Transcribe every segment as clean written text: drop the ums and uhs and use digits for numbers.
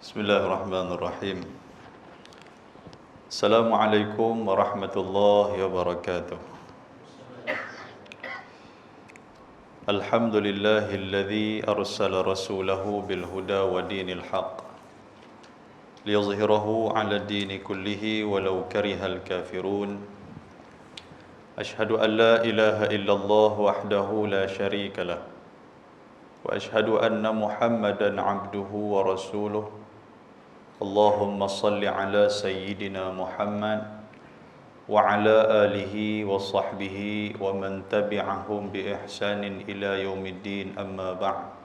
Bismillahirrahmanirrahim. Assalamualaikum warahmatullahi wabarakatuh. Alhamdulillahilladzi arsala rasulahu bil huda wa dinil haqq liyuzhirahu 'ala ad-dini kullihi walau karihal kafirun. Ashhadu an la ilaha illallah wahdahu la syarika lah wa ashhadu anna Muhammadan 'abduhu wa rasuluh. Allahumma salli ala sayyidina Muhammad wa ala alihi wa sahbihi wa man tabi'ahum bi ihsanin ila yaumiddin, amma ba'd.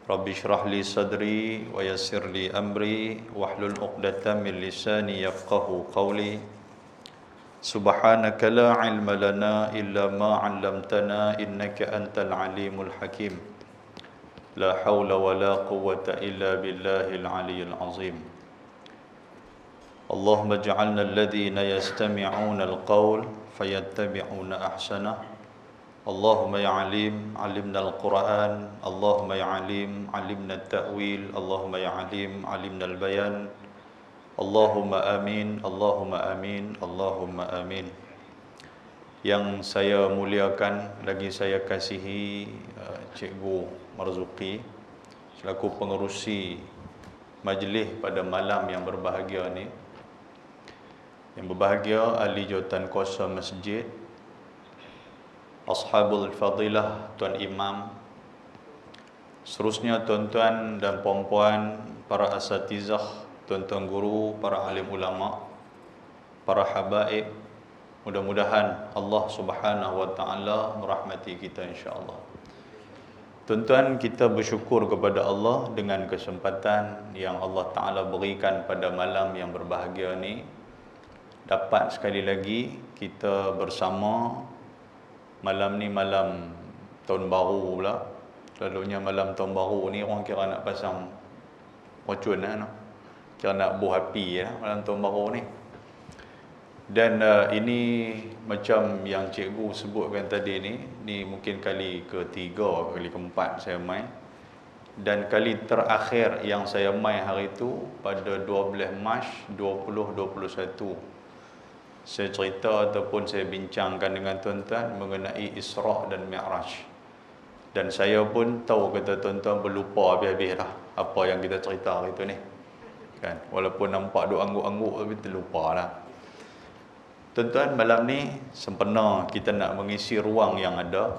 Rabbi shrah li sadri wa yassir li amri wahlul 'uqdatam min lisani yafqahu qawli. Subhanaka la ilma lana illa ma 'allamtana innaka antal alimul hakim. La hawla wa la quwwata illa billahil aliyyil azim. Allahumma ij'alna alladhina yastami'una al-qawl fayattabi'una ahsanah. Allahumma ya alim 'allimna al-Qur'an. Allahumma ya alim 'allimna at-ta'wil. Allahumma ya alim 'allimna al-bayan. Allahumma amin, Allahumma amin, Allahumma amin. Yang saya muliakan, lagi saya kasihi Cikgu Marzuki selaku pengerusi majlis pada malam yang berbahagia ni. Yang berbahagia ahli jawatan kuasa masjid, ashabul fadilah, tuan imam, seterusnya tuan-tuan dan puan-puan, para asatizah, tuan-tuan guru, para alim ulama, para habaib. Mudah-mudahan Allah Subhanahu wa taala merahmati kita insya-Allah. Tuan-tuan, kita bersyukur kepada Allah dengan kesempatan yang Allah Ta'ala berikan pada malam yang berbahagia ni. Dapat sekali lagi kita bersama. Malam ni malam tahun baru pula. Selalunya malam tahun baru ni orang kira nak pasang racun lah, no? Kira nak buah api lah malam tahun baru ni. Dan ini macam yang cikgu sebutkan tadi ni mungkin kali ketiga, kali keempat saya main. Dan kali terakhir yang saya main hari itu pada 12 Mac 2021. Saya cerita ataupun saya bincangkan dengan tuan-tuan mengenai Isra' dan Mi'raj. Dan saya pun tahu kata tuan-tuan berlupa habis-habis lah apa yang kita cerita hari itu ni. Kan? Walaupun nampak duk angguk-angguk tapi terlupa lah. Tuan-tuan, malam ni sempena kita nak mengisi ruang yang ada.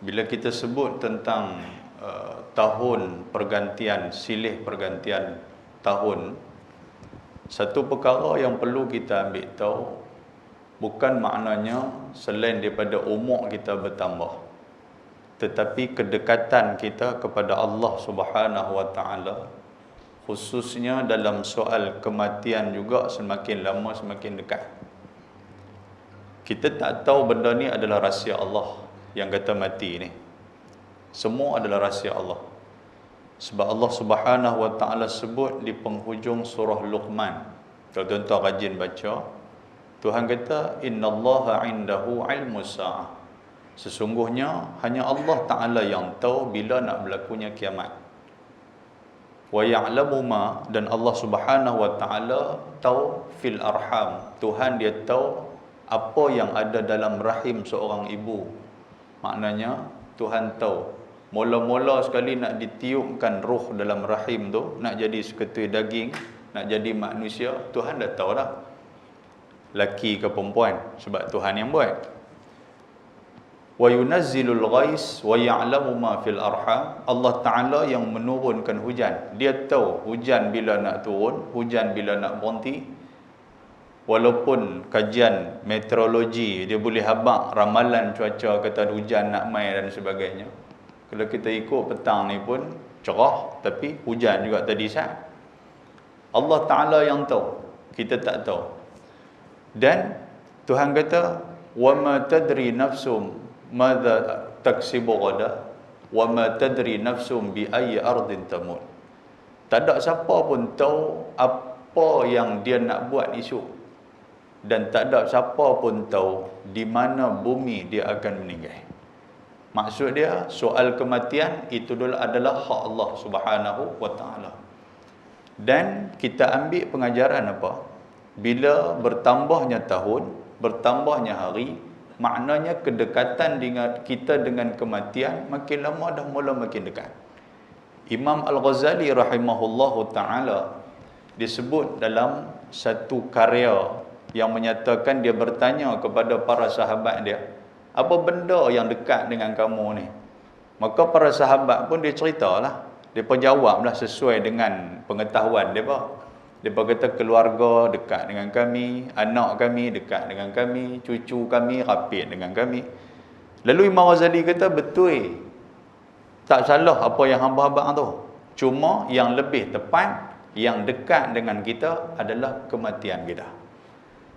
Bila kita sebut tentang tahun pergantian, silih pergantian tahun, satu perkara yang perlu kita ambil tahu, bukan maknanya selain daripada umur kita bertambah, tetapi kedekatan kita kepada Allah Subhanahu wa taala, khususnya dalam soal kematian juga semakin lama semakin dekat. Kita tak tahu benda ni adalah rahsia Allah yang kata mati ni. Semua adalah rahsia Allah. Sebab Allah Subhanahu wa taala sebut di penghujung surah Luqman. Kalau tuan-tuan rajin baca, Tuhan kata innallaha indahu ilmus saah. Sesungguhnya hanya Allah Taala yang tahu bila nak berlakunya kiamat. Wa ya'lamu ma, dan Allah Subhanahu wa taala tahu fil arham. Tuhan dia tahu apa yang ada dalam rahim seorang ibu. Maknanya Tuhan tahu mula-mula sekali nak ditiupkan roh dalam rahim tu, nak jadi seketui daging, nak jadi manusia, Tuhan dah tahu dah laki ke perempuan, sebab Tuhan yang buat. Wa yunazzilul ghais wa ya'lamu ma fil arham. Allah Taala yang menurunkan hujan. Dia tahu hujan bila nak turun, hujan bila nak berhenti. Walaupun kajian meteorologi dia boleh habaq ramalan cuaca, kata hujan nak mai dan sebagainya. Kalau kita ikut petang ni pun cerah tapi hujan juga tadi saat. Allah Taala yang tahu, kita tak tahu. Dan Tuhan kata wa ma tadri nafsum madza taksibu ghada wa ma tadri nafsum bi ayyi ardin tamut. Tak ada siapa pun tahu apa yang dia nak buat esok, dan tak ada siapa pun tahu di mana bumi dia akan meninggal. Maksud dia, soal kematian itu adalah hak Allah Subhanahu wa taala. Dan kita ambil pengajaran apa? Bila bertambahnya tahun, bertambahnya hari, maknanya kedekatan dengan kita dengan kematian makin lama dah mula makin dekat. Imam Al-Ghazali rahimahullahu ta'ala disebut dalam satu karya yang menyatakan dia bertanya kepada para sahabat dia, apa benda yang dekat dengan kamu ni? Maka para sahabat pun dia ceritalah, dia pun jawablah sesuai dengan pengetahuan dia. Dia kata keluarga dekat dengan kami, anak kami dekat dengan kami, cucu kami rapid dengan kami. Lalu Imam Ghazali kata betul, tak salah apa yang hamba-hamba tu. Cuma yang lebih tepat, yang dekat dengan kita adalah kematian kita.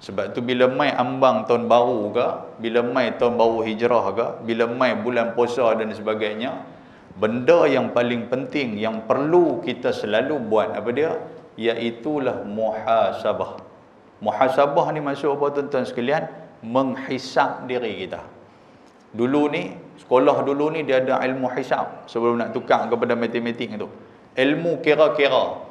Sebab tu bila mai ambang tahun baru ke, bila mai tahun baru hijrah ke, bila mai bulan puasa dan sebagainya, benda yang paling penting yang perlu kita selalu buat apa dia? Iaitulah muhasabah. Muhasabah ni maksud apa tuan-tuan sekalian? Menghisap diri kita. Dulu ni, sekolah dulu ni dia ada ilmu hisab sebelum nak tukar kepada matematik tu. Ilmu kira-kira.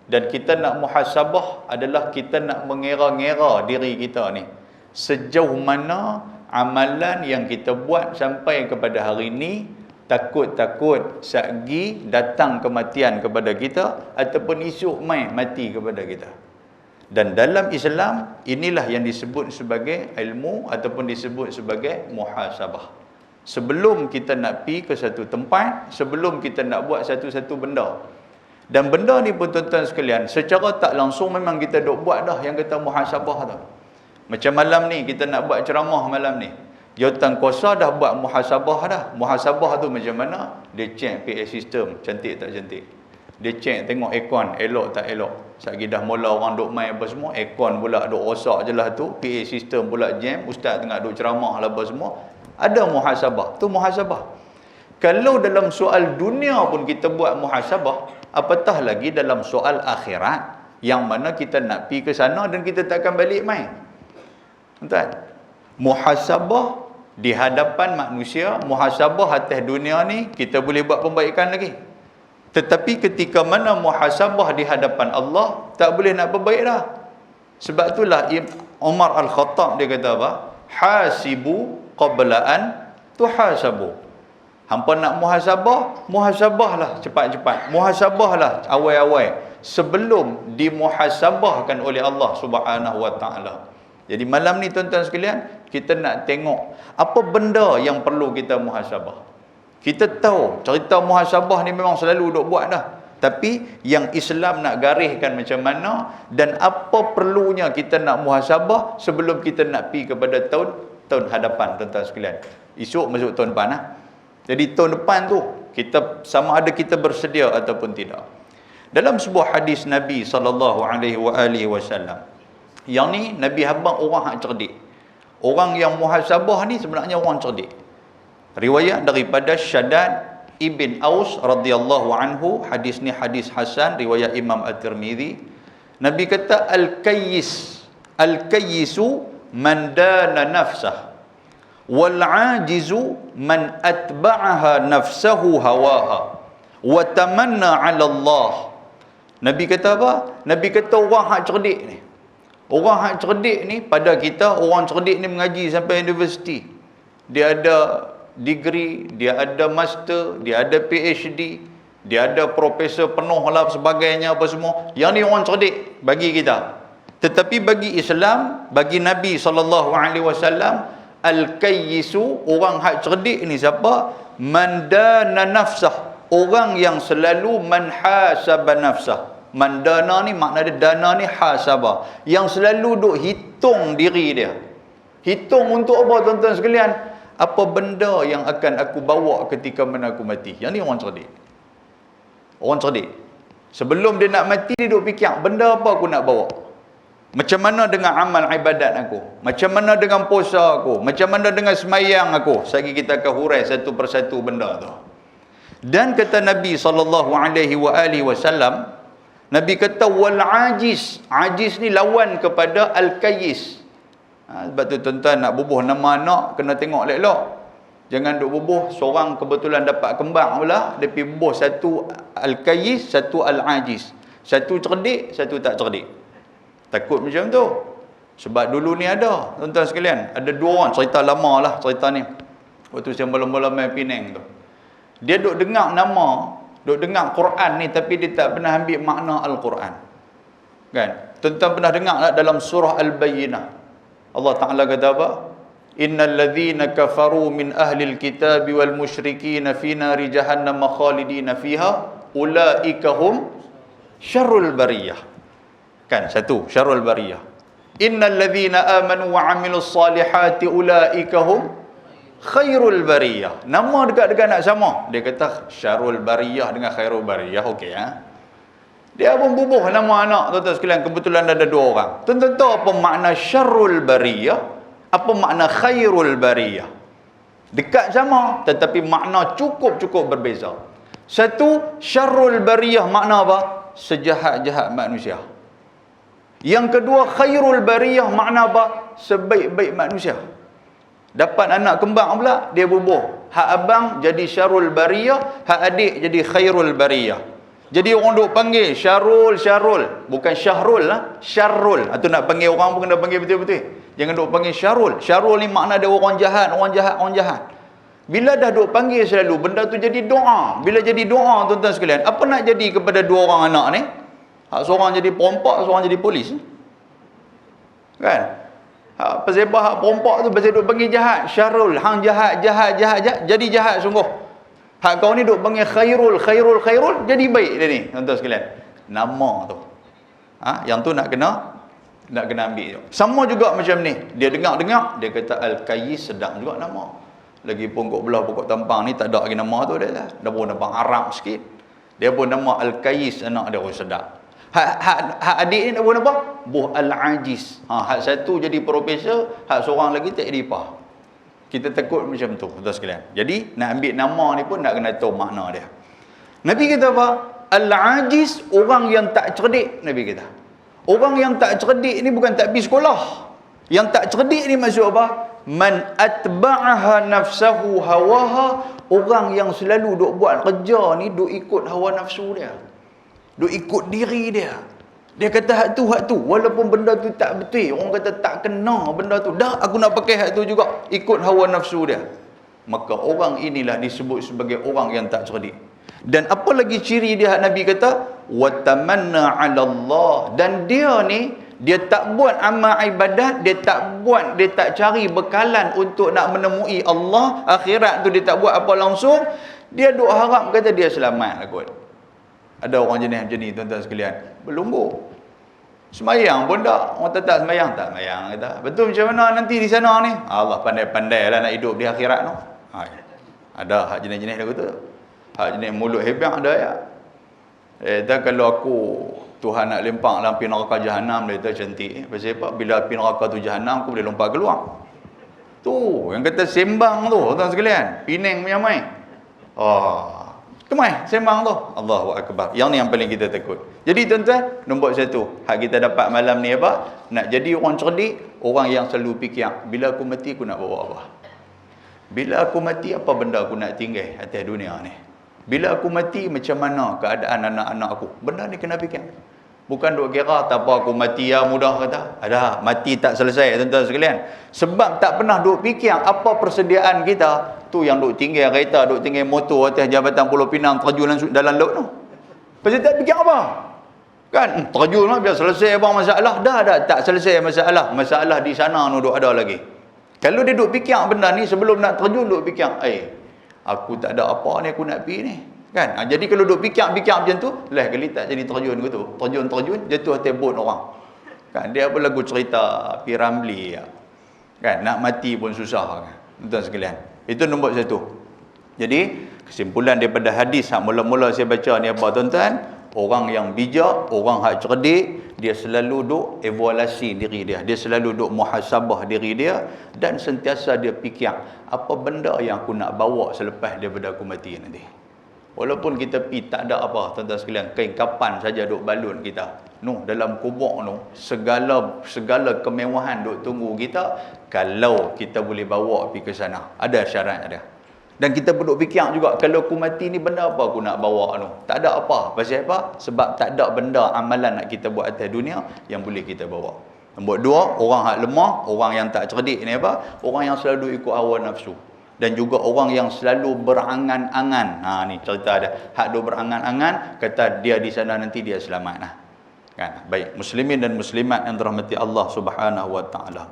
Dan kita nak muhasabah adalah kita nak mengira-ngira diri kita ni. Sejauh mana amalan yang kita buat sampai kepada hari ni, takut-takut satgi datang kematian kepada kita ataupun esok mai mati kepada kita. Dan dalam Islam, inilah yang disebut sebagai ilmu ataupun disebut sebagai muhasabah. Sebelum kita nak pergi ke satu tempat, sebelum kita nak buat satu-satu benda. Dan benda ni pun tuan-tuan sekalian, secara tak langsung memang kita duk buat dah yang kata muhasabah tu. Macam malam ni, kita nak buat ceramah malam ni. Jawatan kuasa dah buat muhasabah dah. Muhasabah tu macam mana? Dia check PA system, cantik tak cantik. Dia check tengok aircon, elok tak elok. Satgi dah mula orang duk main apa semua, aircon pula duk rosak je lah tu. PA system pula jam, ustaz tengah duk ceramah lah apa semua. Ada muhasabah. Tu muhasabah. Kalau dalam soal dunia pun kita buat muhasabah, apatah lagi dalam soal akhirat yang mana kita nak pergi ke sana dan kita takkan balik mai. Tuan, muhasabah di hadapan manusia, muhasabah atas dunia ni kita boleh buat pembaikan lagi. Tetapi ketika mana muhasabah di hadapan Allah, tak boleh nak perbaik dah. Sebab itulah Umar Al-Khattab dia kata apa? Hasibu qabla an tuhasabu. Hampa nak muhasabah, muhasabahlah cepat-cepat. Muhasabahlah awal-awal sebelum dimuhasabahkan oleh Allah Subhanahu Wa Taala. Jadi malam ni tuan-tuan sekalian, kita nak tengok apa benda yang perlu kita muhasabah. Kita tahu cerita muhasabah ni memang selalu duk buat dah. Tapi yang Islam nak gariskan macam mana dan apa perlunya kita nak muhasabah sebelum kita nak pergi kepada tahun hadapan tuan-tuan sekalian. Esok masuk tahun depan lah. Jadi tahun depan tu kita sama ada kita bersedia ataupun tidak. Dalam sebuah hadis Nabi SAW, yang ni Nabi habang orang hak cerdik. Orang yang muhasabah ni sebenarnya orang cerdik. Riwayat daripada Shaddad Ibn Aus radhiyallahu anhu, hadis ni hadis hasan, riwayat Imam At-Tirmizi. Nabi kata al-kayyisu man dana nafsah wal ajizu man atba'aha nafsahu hawaha wa tamanna 'ala Allah. Nabi kata apa? Nabi kata orang hak cerdik ni. Orang hak cerdik ni pada kita, orang cerdik ni mengaji sampai universiti. Dia ada degree, dia ada master, dia ada PhD, dia ada profesor penuh lah sebagainya apa semua. Yang ni orang cerdik bagi kita. Tetapi bagi Islam, bagi Nabi SAW, al-kayyisu, orang hak cerdik ni siapa? Man dana nafsah, orang yang selalu manhasaba nafsah. Mandana ni makna dia, dana ni hasabah, yang selalu duk hitung diri dia. Hitung untuk apa tuan-tuan sekalian? Apa benda yang akan aku bawa ketika mana aku mati. Yang ni orang cerdik. Orang cerdik, sebelum dia nak mati, dia duk fikir benda apa aku nak bawa. Macam mana dengan amal ibadat aku? Macam mana dengan puasa aku? Macam mana dengan semayang aku? Sagi kita akan hurai satu persatu benda tu. Dan kata Nabi SAW, Nabi kata wal ajiz. Ajiz ni lawan kepada al-kayyis. Sebab tu tuan-tuan nak bubuh nama anak kena tengok elok-elok. Jangan duk bubuh seorang kebetulan dapat kembar pula, dia pergi bubuh satu al-kayyis, satu al-ajiz. Satu cerdik, satu tak cerdik. Takut macam tu. Sebab dulu ni ada, tuan-tuan sekalian, ada dua orang, cerita lama lah cerita ni. Waktu saya mula-mula main Penang tu. Dia duk dengar nama, duk dengar Quran ni, tapi dia tak pernah ambil makna Al-Quran. Kan? Tuan-tuan pernah dengar tak dalam surah Al-Bayyinah? Allah Ta'ala kata apa? Innal ladzina kafaru min ahlil kitabi wal musyrikin fi nari jahannam khalidina fiha ulaika hum syarrul bariyah. Kan satu, syarrul bariyah. Innal ladzina amanu wa amilus salihati ulaika hum khairul bariyah. Nama dekat-dekat nak sama. Dia kata syarrul bariyah dengan khairul bariyah, okey ha. Dia pun bubuh nama anak, tuan-tuan sekalian, kebetulan ada dua orang. Tuan-tuan tahu apa makna syarrul bariyah? Apa makna khairul bariyah? Dekat sama, tetapi makna cukup-cukup berbeza. Satu, syarrul bariyah makna apa? Sejahat-jahat manusia. Yang kedua, khairul bariyah makna apa? Sebaik-baik manusia. Dapat anak kembang pula, dia bubuh. Hak abang jadi syarrul bariyah, hak adik jadi khairul bariyah. Jadi orang duk panggil Syarul, bukan Syahrul lah, Syarul. Atau nak panggil orang pun kena panggil betul-betul. Jangan duk panggil Syarul. Syarul ni makna dia orang jahat. Bila dah duk panggil selalu, benda tu jadi doa. Bila jadi doa, tuan-tuan sekalian, apa nak jadi kepada dua orang anak ni? Hak seorang jadi perompak, seorang jadi polis. Kan? Hak pesebah hak perompak tu pasal duk panggil jahat. Syarul, hang jahat, jadi jahat sungguh. Hak kau ni duk panggil khairul, jadi baik dia ni, tuan-tuan sekalian. Nama tu. Yang tu nak kena ambil. Sama juga macam ni. Dia dengar, dia kata Al-Qayyis, sedap juga nama. Lagipun kok belah pokok tampang ni tak ada lagi nama tu dia lah. Dia pun nampak Arab sikit. Dia pun nama Al-Qayyis, anak dia pun sedap. Hak adik ni nak pun apa? Buh Al-Ajiz. Hak satu jadi profesor, hak seorang lagi tak jadi apa. Kita takut macam tu, tuan sekalian. Jadi nak ambil nama ni pun nak kena tahu makna dia. Nabi kata apa? Al-ajiz, orang yang tak cerdik, Nabi kata. Orang yang tak cerdik ni bukan tak pergi sekolah. Yang tak cerdik ni maksud apa? Man atba'aha nafsahu hawaha, orang yang selalu duk buat kerja ni duk ikut hawa nafsu dia. Duk ikut diri dia. Dia kata hak tu, walaupun benda tu tak betul, orang kata tak kena benda tu, dah aku nak pakai hak tu juga, ikut hawa nafsu dia. Maka orang inilah disebut sebagai orang yang tak cerdik. Dan apa lagi ciri dia, Nabi kata wa tamanna 'ala Allah, dan dia ni dia tak buat amal ibadat, dia tak cari bekalan untuk nak menemui Allah akhirat tu, dia tak buat apa langsung, dia duk harap kata dia selamat lah kot. Ada orang jenis macam ni, tuan-tuan sekalian. Berlunggu. Semayang pun tak. Orang tak semayang, tak semayang kata. Betul macam mana nanti di sana ni? Allah pandai-pandai lah nak hidup di akhirat tu. Ada hak jenis-jenis dia kata. Hak jenis mulut hebat ada ya. Dan kalau aku Tuhan nak lempang dalam api neraka Jahannam, dia kata cantik. Pasal apa? Bila api neraka tu Jahannam, aku boleh lompat keluar. Tu yang kata sembang tu, tuan sekalian. Penang punya mai. Kemai sembang tu. Allahu Akbar. Yang ni yang paling kita takut. Jadi tuan-tuan, nombor satu, hak kita dapat malam ni apa? Nak jadi orang cerdik, orang yang selalu fikir, bila aku mati aku nak bawa apa? Bila aku mati apa benda aku nak tinggal atas dunia ni? Bila aku mati macam mana keadaan anak-anak aku? Benda ni kena fikir. Bukan duk kira tak apa aku mati ya mudah kata. Ada mati tak selesai tuan-tuan sekalian. Sebab tak pernah duk fikir apa persediaan kita. Tu yang duk tinggal kereta, duk tinggal motor atas jabatan Pulau Pinang terjun dalam laut tu. Pasal tak fikir apa? Kan terjun lah biar selesai bang masalah. Dah tak selesai masalah. Masalah di sana tu duk ada lagi. Kalau dia duk fikir benda ni sebelum nak terjun duk fikir, aku tak ada apa ni aku nak pergi ni. Kan? Jadi kalau duk fikir macam tu, lah kali tak jadi terjun ke tu. Terjun jatuh atas bot orang. Kan dia apa lagu cerita Piramli ya. Kan nak mati pun susah kan. Tuan sekalian. Itu nombor satu. Jadi kesimpulan daripada hadis hak mula-mula saya baca ni apa tuan-tuan? Orang yang bijak, orang hak cerdik, dia selalu duk evaluasi diri dia. Dia selalu duk muhasabah diri dia dan sentiasa dia fikir apa benda yang aku nak bawa selepas daripada aku mati nanti. Walaupun kita pergi tak ada apa, tuan-tuan sekalian, kain kapan saja duk balun kita. Dalam kubur segala kemewahan duk tunggu kita kalau kita boleh bawa pergi ke sana. Ada syarat dia. Dan kita duduk fikir juga, kalau aku mati ni benda apa aku nak bawa tu? Tak ada apa. Pasal apa? Sebab tak ada benda amalan nak kita buat atas dunia yang boleh kita bawa. Nombor dua, orang hak lemah, orang yang tak cerdik ni apa? Orang yang selalu ikut hawa nafsu. Dan juga orang yang selalu berangan-angan. Ni cerita dia. Hak dia berangan-angan, kata dia di sana nanti dia selamat lah. Kan? Baik, muslimin dan muslimat yang dirahmati Allah Subhanahu wa taala.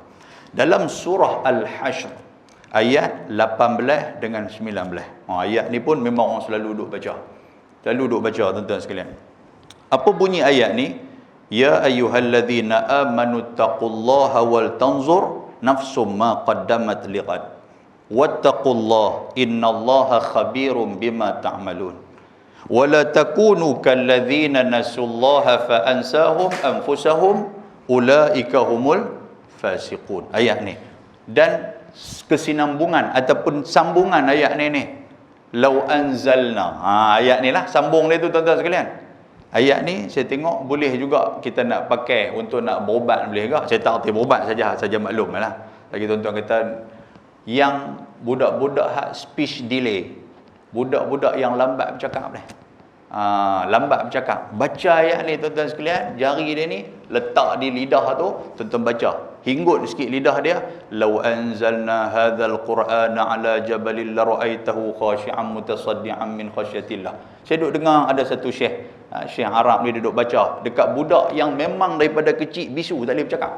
Dalam surah Al-Hashr ayat 18 dengan 19. Ayat ni pun memang orang selalu duduk baca. Selalu duduk baca tuan-tuan sekalian. Apa bunyi ayat ni? Ya ayyuhalladzina amanu taqullaha wal tanzur nafsum ma qaddamat liqad. Wattaqullaha innallaha khabirum bima ta'malun. Wa la takunu kalladzina nasullaha fa ansahum anfusahum ulaika humul fasiqun. Ayat ni. Dan kesinambungan ataupun sambungan ayat ni. Lau anzalna. Ayat ni lah sambung dia tu tuan-tuan sekalian. Ayat ni saya tengok boleh juga kita nak pakai untuk nak berubat boleh juga. Saya tak erti berubat saja maklum lah. Lagi tuan-tuan kata yang budak-budak hak speech delay. Budak-budak yang lambat bercakap ni. Lambat bercakap. Baca ayat ni tuan-tuan sekalian, jari dia ni letak di lidah tu, tuan-tuan baca. Hinggut sikit lidah dia. Lau anzalna hadzal qur'ana ala jabalin la ra'aitahu khashi'an mutasaddian min khasyatillah. Saya duduk dengar ada satu syekh Arab ni duduk baca dekat budak yang memang daripada kecil bisu tak boleh bercakap.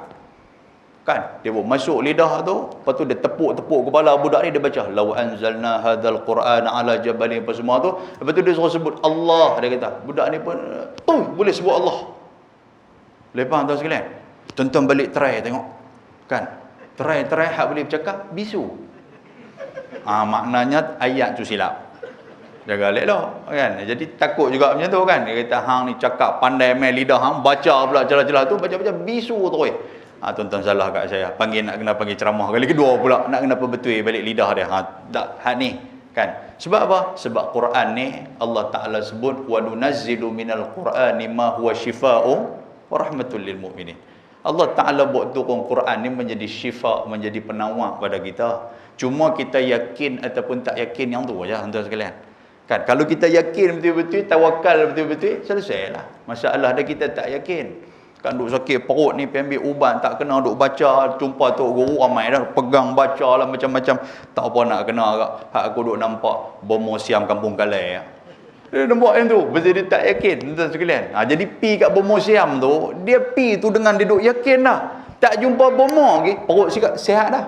Kan? Dia masuk lidah tu, lepas tu dia tepuk-tepuk kepala budak ni, dia baca lau anzalna hadzal qur'ana ala jabalin apa semua tu. Lepas tu dia suruh sebut Allah, dia kata. Budak ni pun boleh sebut Allah. Lepas tuan sekalian. Tonton balik try tengok. Kan? Try hak boleh bercakap bisu. Maknanya ayat tu silap. Jaga elok kan. Jadi takut juga macam tu kan. Dia kata hang ni cakap pandai main lidah hang, baca pula celah-celah tu, baca-baca bisu terus. Tuan-tuan salah kat saya. Kena panggil ceramah kali kedua pula. Nak kena betul balik lidah dia. Hak ni kan. Sebab apa? Sebab Quran ni Allah Taala sebut wa nunazzilu minal Qur'ani ma huwa syifaa'u wa rahmatul lil mu'minin. Allah Ta'ala buat turun Quran ni menjadi syifa, menjadi penawar pada kita. Cuma kita yakin ataupun tak yakin yang tu aja tuan-tuan sekalian. Kan, kalau kita yakin betul-betul, tawakal betul-betul, selesailah. Masalah dia kita tak yakin. Kan duk sakit perut ni, pergi ambil ubat, tak kena duk baca, jumpa tok guru ramai dah pegang baca lah macam-macam. Tak apa nak kena agak. Hak aku duk nampak bomo siam kampung Kalai. Dia nampak yang tu, pasal dia tak yakin tuan sekalian. Jadi pi kat bomo siam tu, dia pi tu dengan dia duk yakin dah. Tak jumpa bomo lagi, perut sihat dah.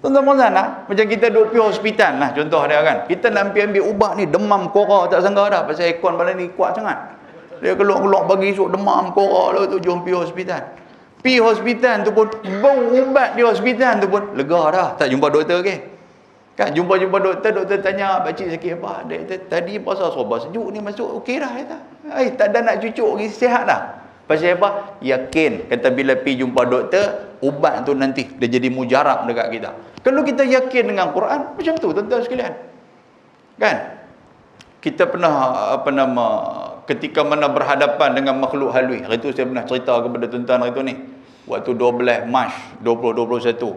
Tuan-tuan lah, macam kita duk pi hospital lah, contoh dia kan. Kita nak pergi ambil ubat ni, demam kora tak sangka dah, pasal aircon malam ni kuat sangat. Dia keluar-keluar bagi esok demam kora lah tu, jom pi hospital. Pi hospital tu pun, bau ubat di hospital tu pun lega dah, tak jumpa doktor ke? Kan jumpa doktor tanya, "Pakcik sakit apa?" Dia kata, "Tadi pasal serba sejuk ni masuk okey dah," kata. Tak ada nak cucuk lagi, sihat dah. Pasal apa? Yakin. Kata bila pergi jumpa doktor, ubat tu nanti dia jadi mujarab dekat kita. Kalau kita yakin dengan Quran, macam tu tuan-tuan sekalian. Kan? Kita pernah ketika mana berhadapan dengan makhluk halus. Hari tu saya pernah cerita kepada tuan-tuan hari tu ni. Waktu 12 Mac 2021.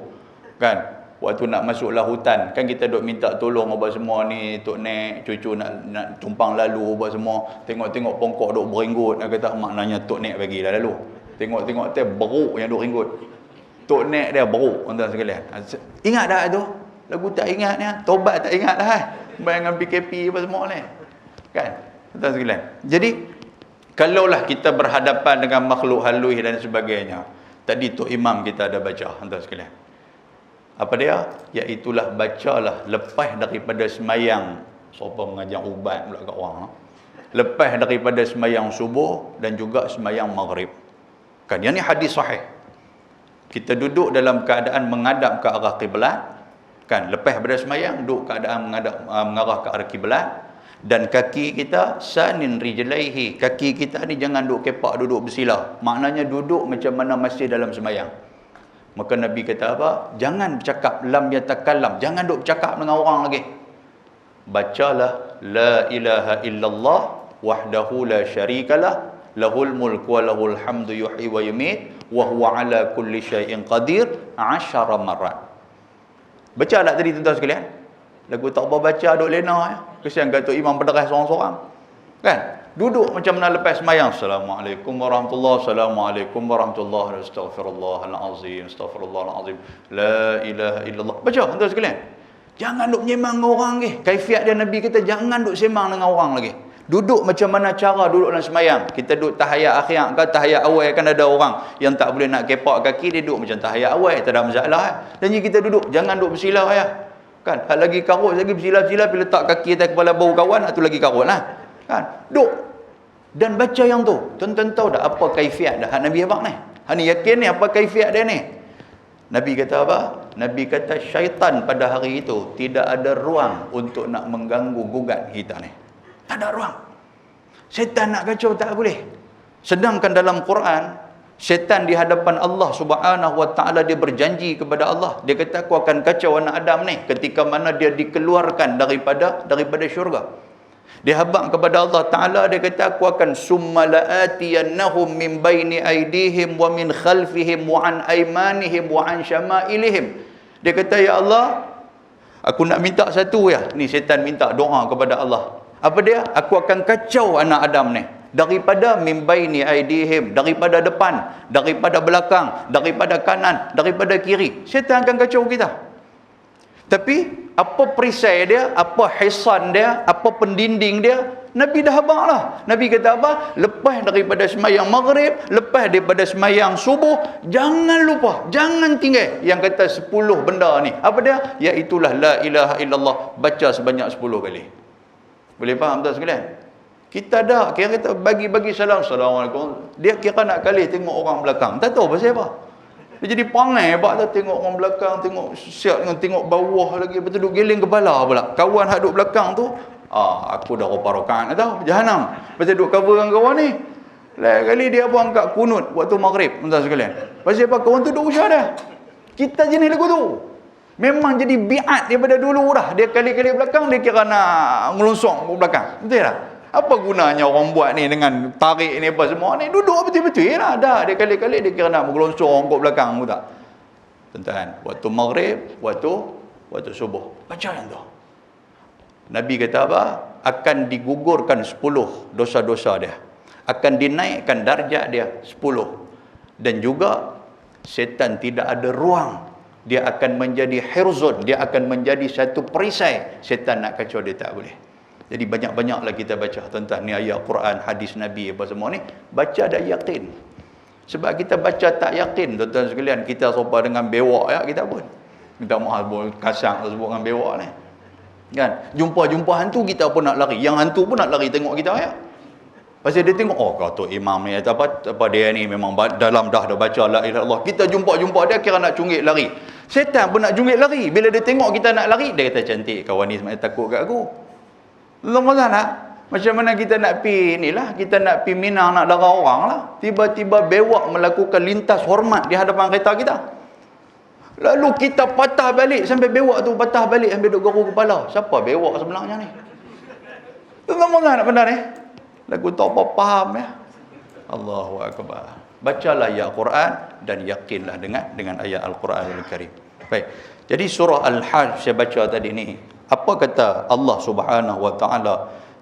Kan? Waktu nak masuklah hutan, kan kita duk minta tolong apa semua ni, Tok Nek, cucu nak tumpang lalu apa semua. Tengok-tengok pongkok duk beringgut, nak kata maknanya Tok Nek bagi dah lalu. Tengok-tengok teh beruk yang duk ringgut. Tok Nek dia beruk tuan-tuan sekalian. Ingat dah tu? Lagu tak ingat ni, tobat tak ingat dah. Bayangan PKP apa semua ni. Kan? Tuan-tuan sekalian. Jadi kalaulah kita berhadapan dengan makhluk halus dan sebagainya. Tadi Tok Imam kita ada baca tuan-tuan sekalian. Apa dia? Iaitulah bacalah lepas daripada semayang. Siapa mengajar ubat pula kat orang. Lepas daripada semayang subuh dan juga semayang maghrib. Kan, yang ni hadis sahih. Kita duduk dalam keadaan menghadap ke arah kiblat. Kan, lepas daripada semayang, duduk keadaan mengarah ke arah kiblat. Dan kaki kita sanin rijlaihi. Kaki kita ni jangan duduk kepak, duduk bersila. Maknanya duduk macam mana masih dalam semayang. Maka Nabi kata apa? Jangan bercakap lam yatakallam. Jangan duk bercakap dengan orang lagi. Bacalah la ilaha illallah wahdahu la syarikalah lahul mulku wa lahul hamdu yuhyi wa yumiit wa huwa ala kulli syai'in qadir 10 marat. Bacalah tadi tuan-tuan sekalian. Lagu tak apa baca duk lena ya. Kesian kata imam berderah seorang-seorang. Kan? Duduk macam mana lepas sembahyang. Assalamualaikum warahmatullahi Assalamualaikum warahmatullahi Astaghfirullahalazim. Astaghfirullahalazim. La ilaha illallah. Baca tuan sekalian. Jangan duk menyembang dengan orang lagi. Kaifiat dia Nabi kita jangan duk sembang dengan orang lagi. Duduk macam mana cara duduk dalam sembahyang. Kita duduk tahiyat akhir ke tahiyat awal kan ada orang yang tak boleh nak kepak kaki dia duduk macam tahiyat awal, tak ada masalah. Dan kita duduk jangan duduk bersilah ya. Kan? Hal lagi karut lagi bersilah-silah bila letak kaki atas kepala bau kawan tu lagi karut lah. Kan? Duduk dan baca yang tu. Tuan-tuan tahu dah apa kaifiat dah Nabi abang ni. Hani yakin ni apa kaifiat dia ni? Nabi kata apa? Nabi kata syaitan pada hari itu tidak ada ruang untuk nak mengganggu gugat kita ni. Tak ada ruang. Syaitan nak kacau tak boleh. Sedangkan dalam Quran, syaitan di hadapan Allah Subhanahu Wa Taala dia berjanji kepada Allah. Dia kata aku akan kacau anak Adam ni ketika mana dia dikeluarkan daripada syurga. Dia habaq kepada Allah Taala, dia kata aku akan summala'atiyannahum min baini aydihim wa min khalfihim wa an aymanihim wa an syama'ilihim. Dia kata ya Allah, aku nak minta satu ya. Ni syaitan minta doa kepada Allah. Apa dia? Aku akan kacau anak Adam ni daripada min baini aydihim, daripada depan, daripada belakang, daripada kanan, daripada kiri. Syaitan akan kacau kita. Tapi apa perisai dia, apa hisan dia, apa pendinding dia, Nabi dah habaq lah. Nabi kata apa? Lepas daripada sembahyang maghrib, lepas daripada sembahyang subuh, jangan lupa, jangan tinggal yang kata 10 benda ni. Apa dia? Iaitulah la ilaha illallah, baca sebanyak 10 kali. Boleh faham tak sekalian? Kita dah kira kita bagi-bagi salam, Assalamualaikum. Dia kira nak kali tengok orang belakang. Tak tahu pasal apa. Dia jadi pangai bak tu tengok orang belakang, tengok siap dengan tengok bawah lagi, betul duk geling kepala pula. Kawan hak duk belakang tu, aku dah rupa rakaat tahu jahanam. Betul duk cover dengan kawan ni. Lain kali dia pun angkat kunut waktu maghrib, tuan sekalian. Pasal apa kawan tu duk usah dah. Kita jenis lagu tu. Memang jadi biat daripada dulu dah. Dia kali-kali belakang dia kira nak ngelonsong ke belakang. Betul tak? Apa gunanya orang buat ni dengan tarik ni apa semua ni? Duduk betul-betul lah. Dah dia kali-kali dia kira nak mengelonsong ke belakang pun tak. Tuan-tuan, waktu maghrib, waktu subuh. Baca yang tu. Nabi kata apa? Akan digugurkan 10 dosa-dosa dia. Akan dinaikkan darjat dia 10. Dan juga syaitan tidak ada ruang. Dia akan menjadi hirzun, dia akan menjadi satu perisai. Syaitan nak kacau dia tak boleh. Jadi banyak-banyaklah kita baca tuan-tuan ni ayat Quran, hadis Nabi apa semua ni, baca dah yakin. Sebab kita baca tak yakin tuan-tuan sekalian, kita serupa dengan bewak ya kita pun. Minta maaf pun kasang sebut dengan bewak ni. Kan? Jumpa hantu kita pun nak lari. Yang hantu pun nak lari tengok kita ya. Pasal dia tengok, kata imam ni apa dia ni memang dalam dah baca la ilaha illallah. Kita jumpa dia kira nak cungit lari. Syaitan pun nak cungit lari. Bila dia tengok kita nak lari, dia kata cantik kawan ni sebenarnya takut kat aku. Tuan-tuan tak? Macam mana kita nak pi inilah, kita nak pi Minang nak darah orang lah. Tiba-tiba bewak melakukan lintas hormat di hadapan kereta kita. Lalu kita patah balik sampai bewak tu patah balik sampai duk garu kepala. Siapa bewak sebenarnya ni? Tuan-tuan nak benar ni? Lagu tak apa faham ya. Allahu akbar. Bacalah ayat Quran dan yakinlah dengan ayat Al-Quranul Karim. Baik. Jadi surah Al-Hajj saya baca tadi ni. Apa kata Allah Subhanahu Wa Taala?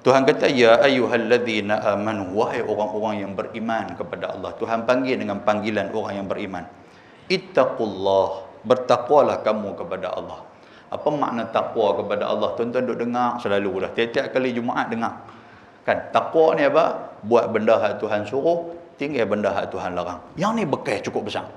Tuhan kata ya ayyuhalladzina amanu, wahai orang-orang yang beriman kepada Allah. Tuhan panggil dengan panggilan orang yang beriman. Ittaqullah, bertakwalah kamu kepada Allah. Apa makna takwa kepada Allah? Tuan-tuan duk dengar selalu dah. Tiap-tiap kali Jumaat dengar. Kan takwa ni apa? Buat benda hak Tuhan suruh, tinggal benda hak Tuhan larang. Yang ni bekal cukup besar.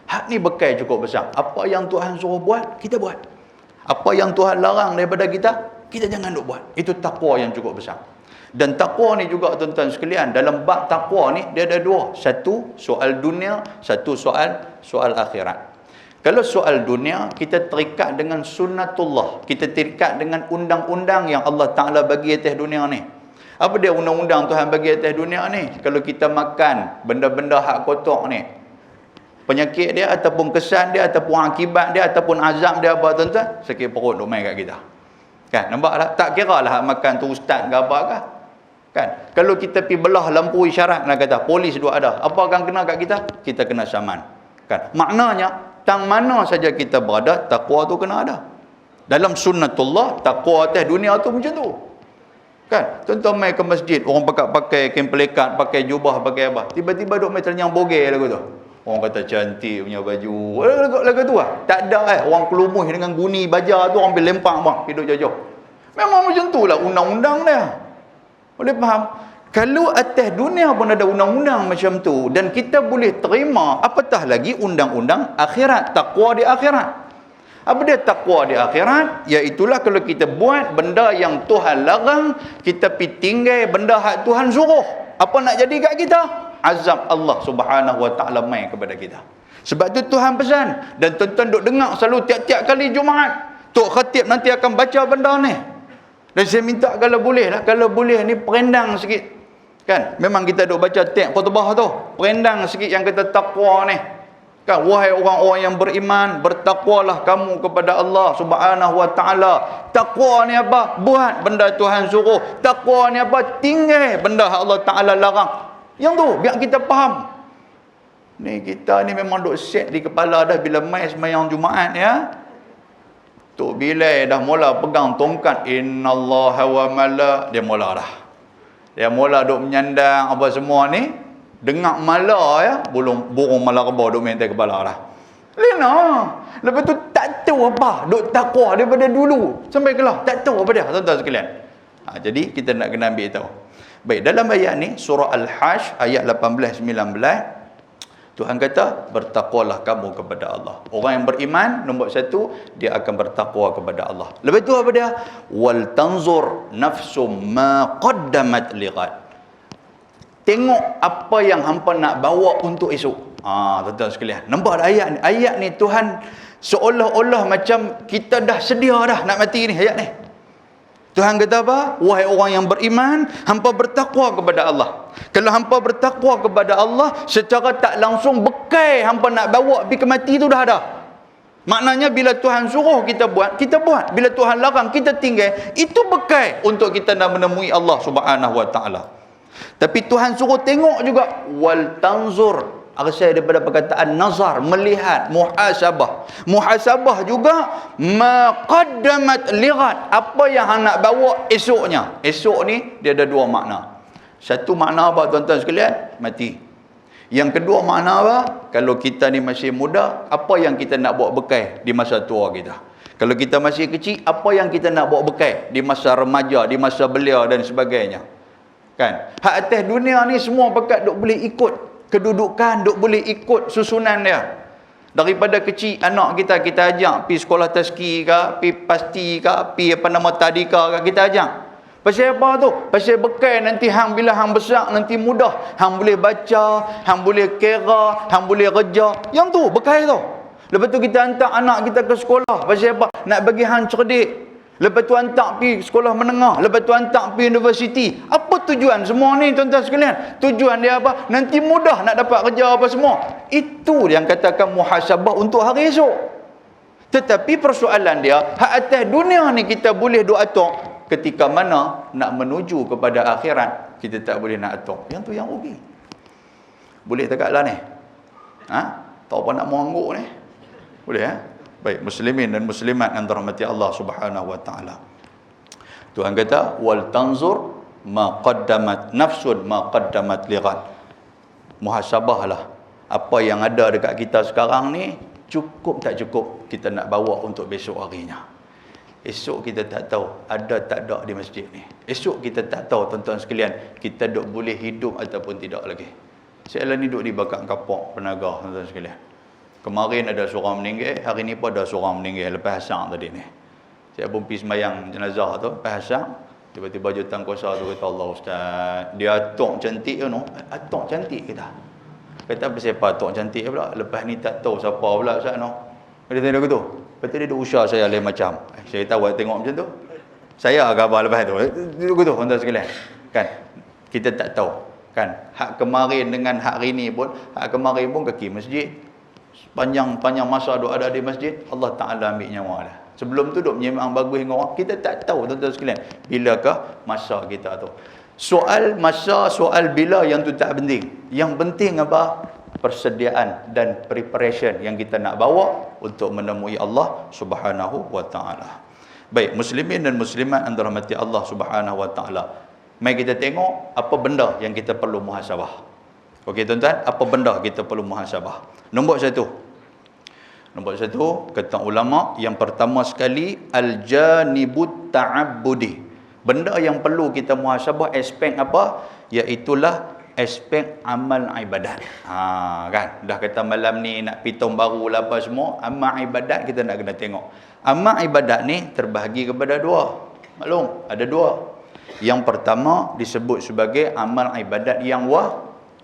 Hak ni bekal cukup besar. Apa yang Tuhan suruh buat, kita buat. Apa yang Tuhan larang daripada kita jangan duk buat. Itu takwa yang cukup besar. Dan takwa ni juga tuan-tuan sekalian, dalam bab takwa ni dia ada dua. Satu soal dunia, satu soal akhirat. Kalau soal dunia, kita terikat dengan sunnatullah. Kita terikat dengan undang-undang yang Allah Ta'ala bagi atas dunia ni. Apa dia undang-undang Tuhan bagi atas dunia ni? Kalau kita makan benda-benda hak kotor ni, penyakit dia ataupun kesan dia ataupun akibat dia ataupun azab dia apa tuan-tuan, sakit perut duk main kat kita. Kan? Nampak tak? Tak kira lah makan tu ustaz ke apa kah? Kan? Kalau kita pergi belah lampu isyarat nak kata polis duk ada, apa akan kena kat kita? Kita kena saman. Kan? Maknanya tang mana saja kita berada, takwa tu kena ada. Dalam sunnatullah, taqwa atas dunia tu macam tu. Kan? Tuan-tuan mai ke masjid, orang pakai kain pelikat, pakai jubah, pakai apa. Tiba-tiba duk mai ternyang bogel lagu tu. Orang kata cantik punya baju. Lagu tu lah. Tak ada orang kelumuh dengan guni baja tu, orang ambil lempak bang, hidup jauh-jauh. Memang macam tu lah undang-undang dia. Boleh faham? Kalau atas dunia pun ada undang-undang macam tu, dan kita boleh terima, apatah lagi undang-undang akhirat, takwa di akhirat. Apa dia takwa di akhirat? Iaitulah kalau kita buat benda yang Tuhan larang, kita pergi tinggal benda hak Tuhan suruh. Apa nak jadi kat kita? Azab Allah Subhanahu Wa Taala mai kepada kita. Sebab tu Tuhan pesan, dan tuan-tuan duk dengar selalu tiap-tiap kali Jumaat, Tok Khatib nanti akan baca benda ni. Dan saya minta kalau boleh lah, kalau boleh ni perendang sikit. Kan? Memang kita duk baca teks khutbah tu, perendang sikit yang kata takwa ni. Kan, wahai orang-orang yang beriman, bertakwalah kamu kepada Allah Subhanahu Wa Taala. Takwa ni apa? Buat benda Tuhan suruh. Takwa ni apa? Tinggal benda Allah Taala larang. Yang tu biar kita faham. Ni kita ni memang duk set di kepala dah bila mai sembahyang Jumaat ya. Tok Bilal dah mula pegang tongkat, innallaha wa mala, dia mula dah. Dia mula duk menyandang apa semua ni. Dengar mala ya, burung mala kebau duk main atas kepala dah. Lena. Lepas tu tak tahu apa, duk takwa daripada dulu sampai kelah, tak tahu apa dia, tuan-tuan sekalian. Jadi kita nak kena ambil tahu. Baik, dalam ayat ni surah Al-Hajj ayat 18 19, Tuhan kata bertakwalah kamu kepada Allah. Orang yang beriman nombor 1, dia akan bertakwa kepada Allah. Lepas tu apa dia? Wal tanzur nafsum ma qaddamat lighad. Tengok apa yang hampa nak bawa untuk esok. Tuan-tuan sekalian, nampak tak ayat ni? Ayat ni Tuhan seolah-olah macam kita dah sedia dah nak mati ni, ayat ni. Tuhan kata apa? Wahai orang yang beriman, hampa bertakwa kepada Allah. Kalau hampa bertakwa kepada Allah, secara tak langsung bekal hampa nak bawa pergi ke mati tu dah ada. Maknanya bila Tuhan suruh kita buat, kita buat. Bila Tuhan larang, kita tinggal. Itu bekal untuk kita nak menemui Allah Subhanahu Wa Taala. Tapi Tuhan suruh tengok juga, wal tanzur, asal daripada perkataan nazar, melihat, muhasabah. Muhasabah juga ma qaddamat lighad, apa yang hang nak bawa esoknya. Esok ni dia ada dua makna. Satu makna apa tuan-tuan sekalian? Mati. Yang kedua makna apa? Kalau kita ni masih muda, apa yang kita nak bawa bekal di masa tua kita. Kalau kita masih kecil, apa yang kita nak bawa bekal di masa remaja, di masa belia dan sebagainya. Kan? Hak atas dunia ni semua pakat duk boleh ikut kedudukan, duk boleh ikut susunan dia. Daripada kecil anak kita ajak pi sekolah tazki ke, pi pasti ke, pi apa nama tadika ke, kita ajak. Pasal apa tu? Pasal bekal nanti hang bila hang besar nanti mudah, hang boleh baca, hang boleh kira, hang boleh kerja. Yang tu bekal tu. Lepas tu kita hantar anak kita ke sekolah. Pasal apa? Nak bagi hang cerdik. Lepas tu hantar pergi sekolah menengah. Lepas tu hantar pergi universiti. Apa tujuan semua ni tuan-tuan sekalian? Tujuan dia apa? Nanti mudah nak dapat kerja apa semua. Itu yang katakan muhasabah untuk hari esok. Tetapi persoalan dia, hak atas dunia ni kita boleh duk atok. Ketika mana nak menuju kepada akhirat, kita tak boleh nak atok. Yang tu yang rugi. Boleh tegaklah ni? Tak apa nak mengangguk ni? Boleh Baik, muslimin dan muslimat yang dirahmati Allah Subhanahu Wa Taala. Tuhan kata wal tanzur ma qaddamat nafsun ma qaddamat lighad. Muhasabahlah apa yang ada dekat kita sekarang ni, cukup tak cukup kita nak bawa untuk besok harinya. Esok kita tak tahu ada tak ada di masjid ni. Esok kita tak tahu tuan-tuan sekalian, kita duk boleh hidup ataupun tidak lagi. Saya ni duk di bakar kapok penaga tuan-tuan sekalian. Kemarin ada seorang meninggal, hari ni pun ada seorang meninggal lepas asar tadi ni. Saya pun pergi sembahyang jenazah tu, lepas asar, tiba-tiba jutan kuasa tu kata, Allah Ustaz, dia atok cantik tu, atok cantik kita. Kata siapa atok cantik pula, lepas ni tak tahu siapa pula Ustaz no. Dia tanya gitu. Lepas tu dia duk usah saya lain macam. Saya tahu tengok macam tu. Saya khabar lepas tu. Duduk gitu tuan-tuan sekalian. Kan? Kita tak tahu. Kan? Hak kemarin dengan hak hari ni pun, hak kemarin pun kaki masjid. Panjang masa duk ada di masjid, Allah Ta'ala ambil nyawa dah. Sebelum tu duk menyembang bagus dengan orang, kita tak tahu tuan-tuan sekalian, bilakah masa kita tu. Soal masa, soal bila yang tu tak penting. Yang penting apa? Persediaan dan preparation yang kita nak bawa untuk menemui Allah Subhanahu Wa Ta'ala. Baik, muslimin dan muslimat yang dirahmati Allah Subhanahu wa taala. Mari kita tengok apa benda yang kita perlu muhasabah. Okey tuan-tuan, apa benda kita perlu muhasabah? Nombor satu, kata ulama, yang pertama sekali al-janibut ta'abbudi. Benda yang perlu kita muhasabah aspek apa? Iaitulah aspek amal ibadat. Kan dah kata malam ni nak pitung baru lah apa semua, amal ibadat kita nak kena tengok. Amal ibadat ni terbahagi kepada dua. Maklum, ada dua. Yang pertama disebut sebagai amal ibadat yang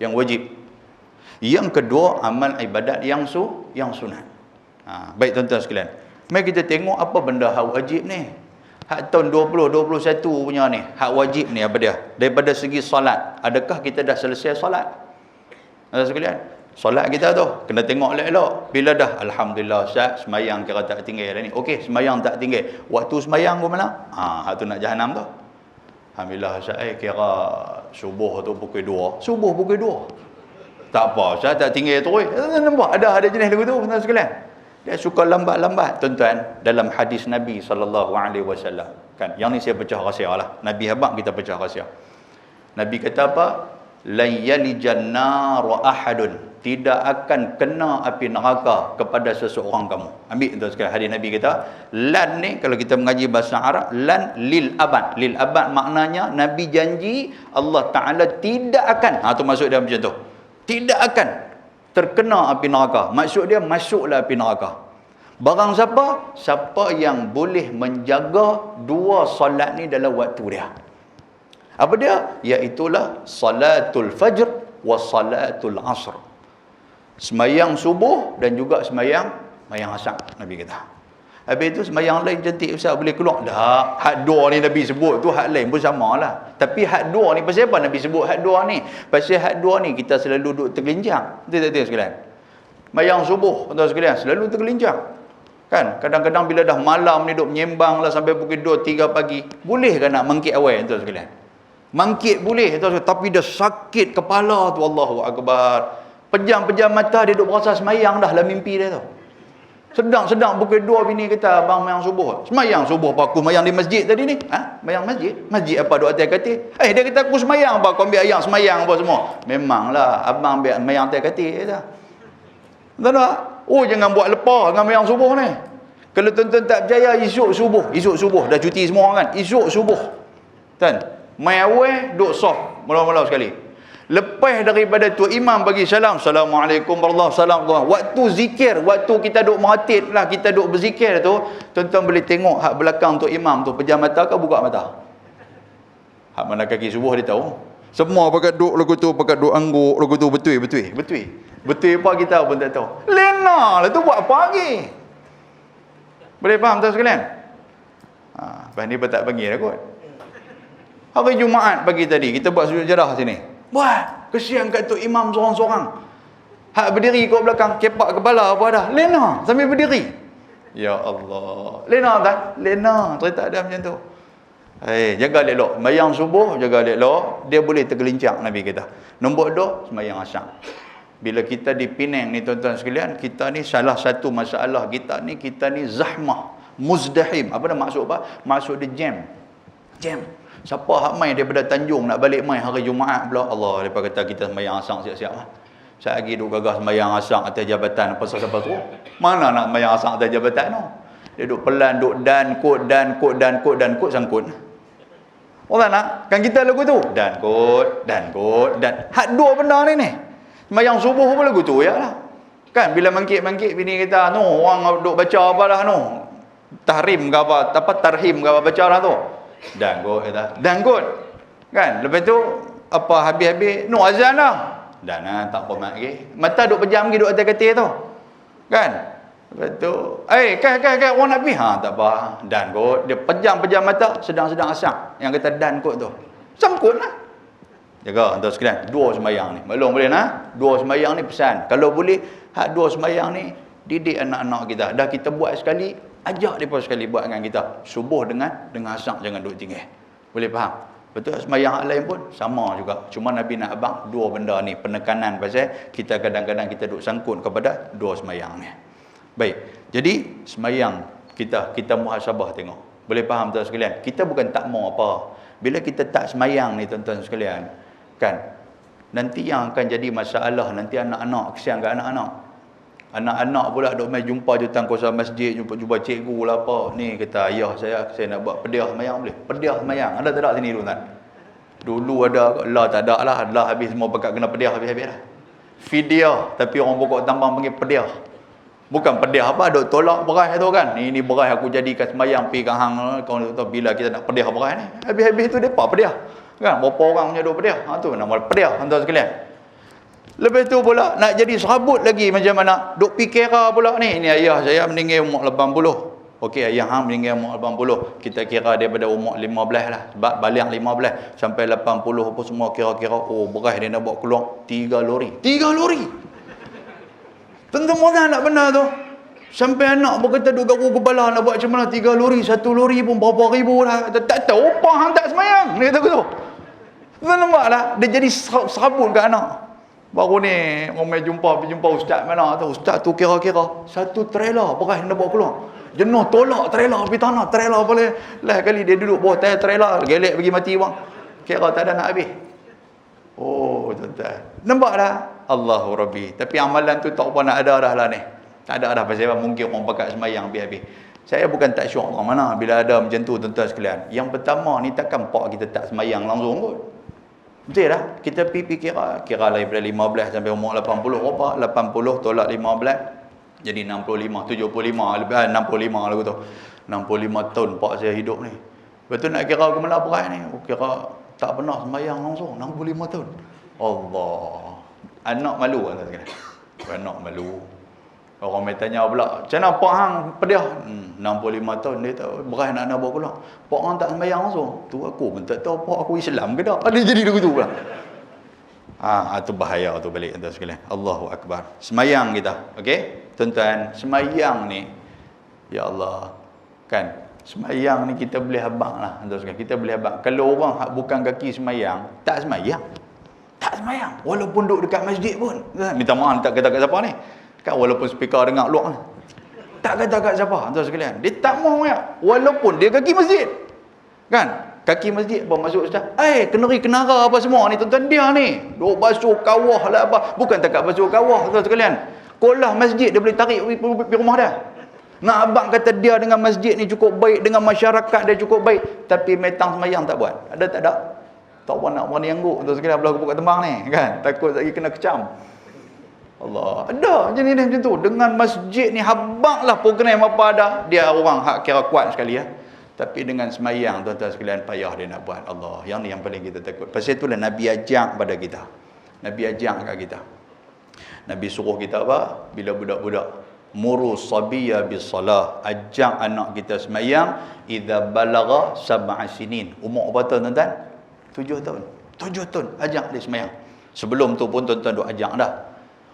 wajib. Yang kedua amal ibadat yang sunat. Baik tuan-tuan sekalian, mari kita tengok apa benda hak wajib ni. Hak tahun 2021 punya ni, hak wajib ni apa dia? Daripada segi solat, adakah kita dah selesai solat? Tuan-tuan sekalian, solat kita tu kena tengok elok-elok. Bila dah alhamdulillah Ustaz, semayang kira tak tinggal dah ni. Okey, semayang tak tinggal. Waktu semayang ke mana? Hak tu nak jahanam tu. Alhamdulillah Ustaz, kira subuh tu pukul 2. Subuh pukul 2. Tak apa Ustaz, tak tinggal tu. Nampak ada jenis lagu tu tuan-tuan sekalian. Dia suka lambat-lambat. Tuan-tuan, dalam hadis Nabi SAW, kan, yang ni saya pecah rahsia lah. Nabi habaq kita pecah rahsia. Nabi kata apa? Lan yalijan nar ahadun. Tidak akan kena api neraka kepada seseorang kamu. Ambil tuan sekalian, hadis Nabi kata, lan ni kalau kita mengaji bahasa Arab, lan lil abad. Lil abad maknanya Nabi janji Allah Taala tidak akan. Tu maksud dia macam tu. Tidak akan terkena api neraka. Maksud dia masuklah api neraka. Barang siapa? Siapa yang boleh menjaga dua solat ni dalam waktu dia. Apa dia? Iaitulah salatul fajr wa salatul asr. Semayang subuh dan juga semayang asar, Nabi kata. Habis itu semayang lain cantik Ustaz boleh keluar. Dah, hak dua ni Nabi sebut tu, hak lain pun samalah. Tapi hak dua ni pasal apa Nabi sebut hak dua ni? Pasal hak dua ni kita selalu duduk tergelincang. Betul tak sekalian? Semayang subuh tuan sekalian selalu tergelincang. Kan? Kadang-kadang bila dah malam ni duk menyembang lah sampai pukul 2 3 pagi. Boleh ke nak mangkit awal tuan sekalian? Mangkit boleh tuan, tapi dah sakit kepala tu, Allahu akbar. Pejam-pejam mata dia duk berasa semayang dah lah mimpi dia tu. Sedang-sedang pukul 2 bini kata, abang semayang subuh. Semayang subuh apa aku semayang di masjid tadi ni? Semayang masjid? Masjid apa duk atas katil? Dia kata aku semayang apa? Aku ambil ayam semayang apa semua? Memanglah abang ambil semayang atas katil. Kata. Tahu tak? Jangan buat lepas dengan semayang subuh ni. Kalau tuan-tuan tak percaya, esok subuh. Dah cuti semua kan? Esok subuh. Tuan, mai awal duk soft. Mula-mula sekali. Lepas daripada tu imam bagi salam, Assalamualaikum warahmatullahi wabarakatuh. Waktu zikir, waktu kita duk meratib lah, kita duk berzikir tu, tuan-tuan boleh tengok hak belakang tu imam tu pejam mata ke buka mata? Hak mana kaki subuh dia tahu. Semua pakai duk lagu tu, pakai duk angguk lagu tu, betul apa kita pun tak tahu. Lena lah tu buat apa lagi? Boleh faham tuan sekalian? Lepas ni tak panggil dah kot. Hari Jumaat pagi tadi kita buat sujud jadah sini. Buat, kesian kat tu imam seorang-seorang. Hak berdiri kat belakang, kepak kepala apa dah. Lena sambil berdiri. Ya Allah. Lena tak? Lena, cerita ada macam tu. Jaga elok. Semayang subuh, jaga elok. Dia boleh tergelincang, Nabi kata. Nombor 2, semayang asar. Bila kita di Penang ni tuan-tuan sekalian, kita ni salah satu masalah kita ni zahmah, muzdahim. Apa dah maksud apa? Maksud dia jam. Siapa hak main daripada Tanjung nak balik main hari Jumaat pula, Allah, depa kata kita sembahyang asar siap-siap lah. Saya lagi duk gagah sembahyang asar atas jabatan apa siapa tu? Mana nak sembahyang asar atas jabatan tu? Dia duk pelan, duk dan kod sangkut. Orang nak kan kita lagu tu? Dan kod. Hak dua benda ni. Sembahyang subuh pun lagu tu ya lah. Kan bila mangkit bini kita, no, orang duk baca apa dah no. Tahrim ke apa tarhim ke apa baca lah tu. Dan kot kan, lepas tu apa habis azan dah dan tak apa mak lagi, mata duk pejam lagi duk atas katil tu kan. Lepas tu kan orang nak pergi tak apa, dan kot dia pejam mata sedang asar yang kata dan kot tu sangkut lah. Jaga tuan sekalian, dua sembahyang ni maklum boleh dua sembahyang ni pesan kalau boleh hak dua sembahyang ni didik anak-anak kita. Dah kita buat sekali, ajak mereka sekali buat dengan kita. Subuh dengan asar jangan duduk tinggal. Boleh faham? Betul, sembahyang lain pun sama juga. Cuma Nabi nak abang dua benda ni, penekanan pasal kita kadang-kadang kita duduk sangkut kepada dua sembahyang ni. Baik, jadi sembahyang kita muhasabah tengok. Boleh faham tuan sekalian? Kita bukan tak mau apa. Bila kita tak semayang ni tuan-tuan sekalian, kan? Nanti yang akan jadi masalah, nanti anak-anak, kesian kat anak-anak. Anak-anak pula duk mai jumpa jutan kuasa masjid, jumpa cikgu lah apa. Ni kata, ayah saya nak buat pediah semayang boleh? Pediah semayang. Ada tak ada sini tuan-tuan? Dulu ada, lah tak ada lah. Lah habis semua pekat kena pediah habis-habis lah. Fidyah, tapi orang pokok tambang panggil pediah. Bukan pediah apa, duk tolak beras tu kan. Ini beras aku jadikan semayang pergi kat hang. Kau tahu bila kita nak pediah beras ni. Habis-habis tu depa pediah. Kan berapa orang punya duk pediah. Tu nama pediah tuan sekalian. Lepas tu pula nak jadi serabut lagi macam mana? Duk fikir pula ni. Ini ayah saya meninggal umur 80. Okey, ayah hang meninggal umur 80. Kita kira daripada umur 15 lah. Sebab balik 15 sampai 80 apa semua kira-kira beras dia nak buat keluar 3 lori. 3 lori. Tuan-tuan nak benar tu. Sampai anak berkata duk garu kepala nak buat macam mana 3 lori, 1 lori pun berapa ribu lah. Tak tahu apa hang tak semayang. Dia kata tu. Tuan nampak lah, dia jadi serabut kat anak. Baru ni orang jumpa ustaz mana tu. Ustaz tu kira-kira 1 trailer beras nak bawa keluar. Jenuh tolak trailer pergi tanah. Trailer boleh lah kali dia duduk bawah trailer, gelek pergi mati bang. Kira tak ada nak habis. Oh tuan-tuan. Nampak dah? Allahu Rabbi. Tapi amalan tu tak apa nak ada dah lah ni. Tak ada dah pasal mungkin orang pakat semayang habis-habis. Saya bukan tak syok orang mana bila ada macam tu tuan-tuan sekalian. Yang pertama ni takkan pak kita tak semayang langsung kot. Betul dah? Kita pergi kira lah daripada 15 sampai umur 80 berapa? 80 tolak 15 jadi 65, 75, lebih 65 lagu tu. 65 tahun pak saya hidup ni. Betul nak kira ke mana beras ni? Kira tak pernah semayang langsung 65 tahun. Allah. Anak malu kan tuan-tuan. Anak malu. Orang mai tanya pula, "Macam mana pak hang pediah?" 65 tahun dia tahu beras nak bawa keluar. Pak hang tak sembahyang langsung. Tu aku pun tak tahu pak aku Islam ke tak. Ada jadi begitu pula. Tu bahaya tu balik tuan sekalian. Allahu akbar. Semayang kita, okey? Tuan-tuan, semayang ni ya Allah. Kan? Semayang ni kita boleh habaq lah tuan sekalian. Kita boleh habaq. Kalau orang bukan kaki semayang, tak semayang. Tak semayang. Walaupun duduk dekat masjid pun. Minta maaf tak kata kat siapa ni. Kan walaupun speaker dengar luar ni. Tak kata kat siapa tuan sekalian. Dia tak mau ya. Walaupun dia kaki masjid. Kan? Kaki masjid apa masuk ustaz? Kenara apa semua ni tuan-tuan dia ni. Duk basuh kawah lah apa. Bukan takat basuh kawah tuan sekalian. Kolah masjid dia boleh tarik pergi rumah dia. Nak abang kata dia dengan masjid ni cukup baik, dengan masyarakat dia cukup baik, tapi metang semayang tak buat. Ada tak ada? Tak apa nak berani angguk tuan sekalian belah kepuk tembang ni kan. Takut lagi kena kecam. Allah. Ada macam ni macam tu. Dengan masjid ni habaqlah program apa ada. Dia orang hak kira kuat sekali ya. Tapi dengan semayang tuan-tuan sekalian payah dia nak buat. Allah. Yang ni yang paling kita takut. Pasal itulah Nabi ajak pada kita. Nabi ajak kat kita. Nabi suruh kita apa? Bila budak-budak muru sabiyya bis salah. Ajak anak kita semayang idza balagha 7 sinin. Umur berapa tahun tuan-tuan? 7 tahun. 7 tahun ajak dia semayang. Sebelum tu pun tuan-tuan duk ajak dah.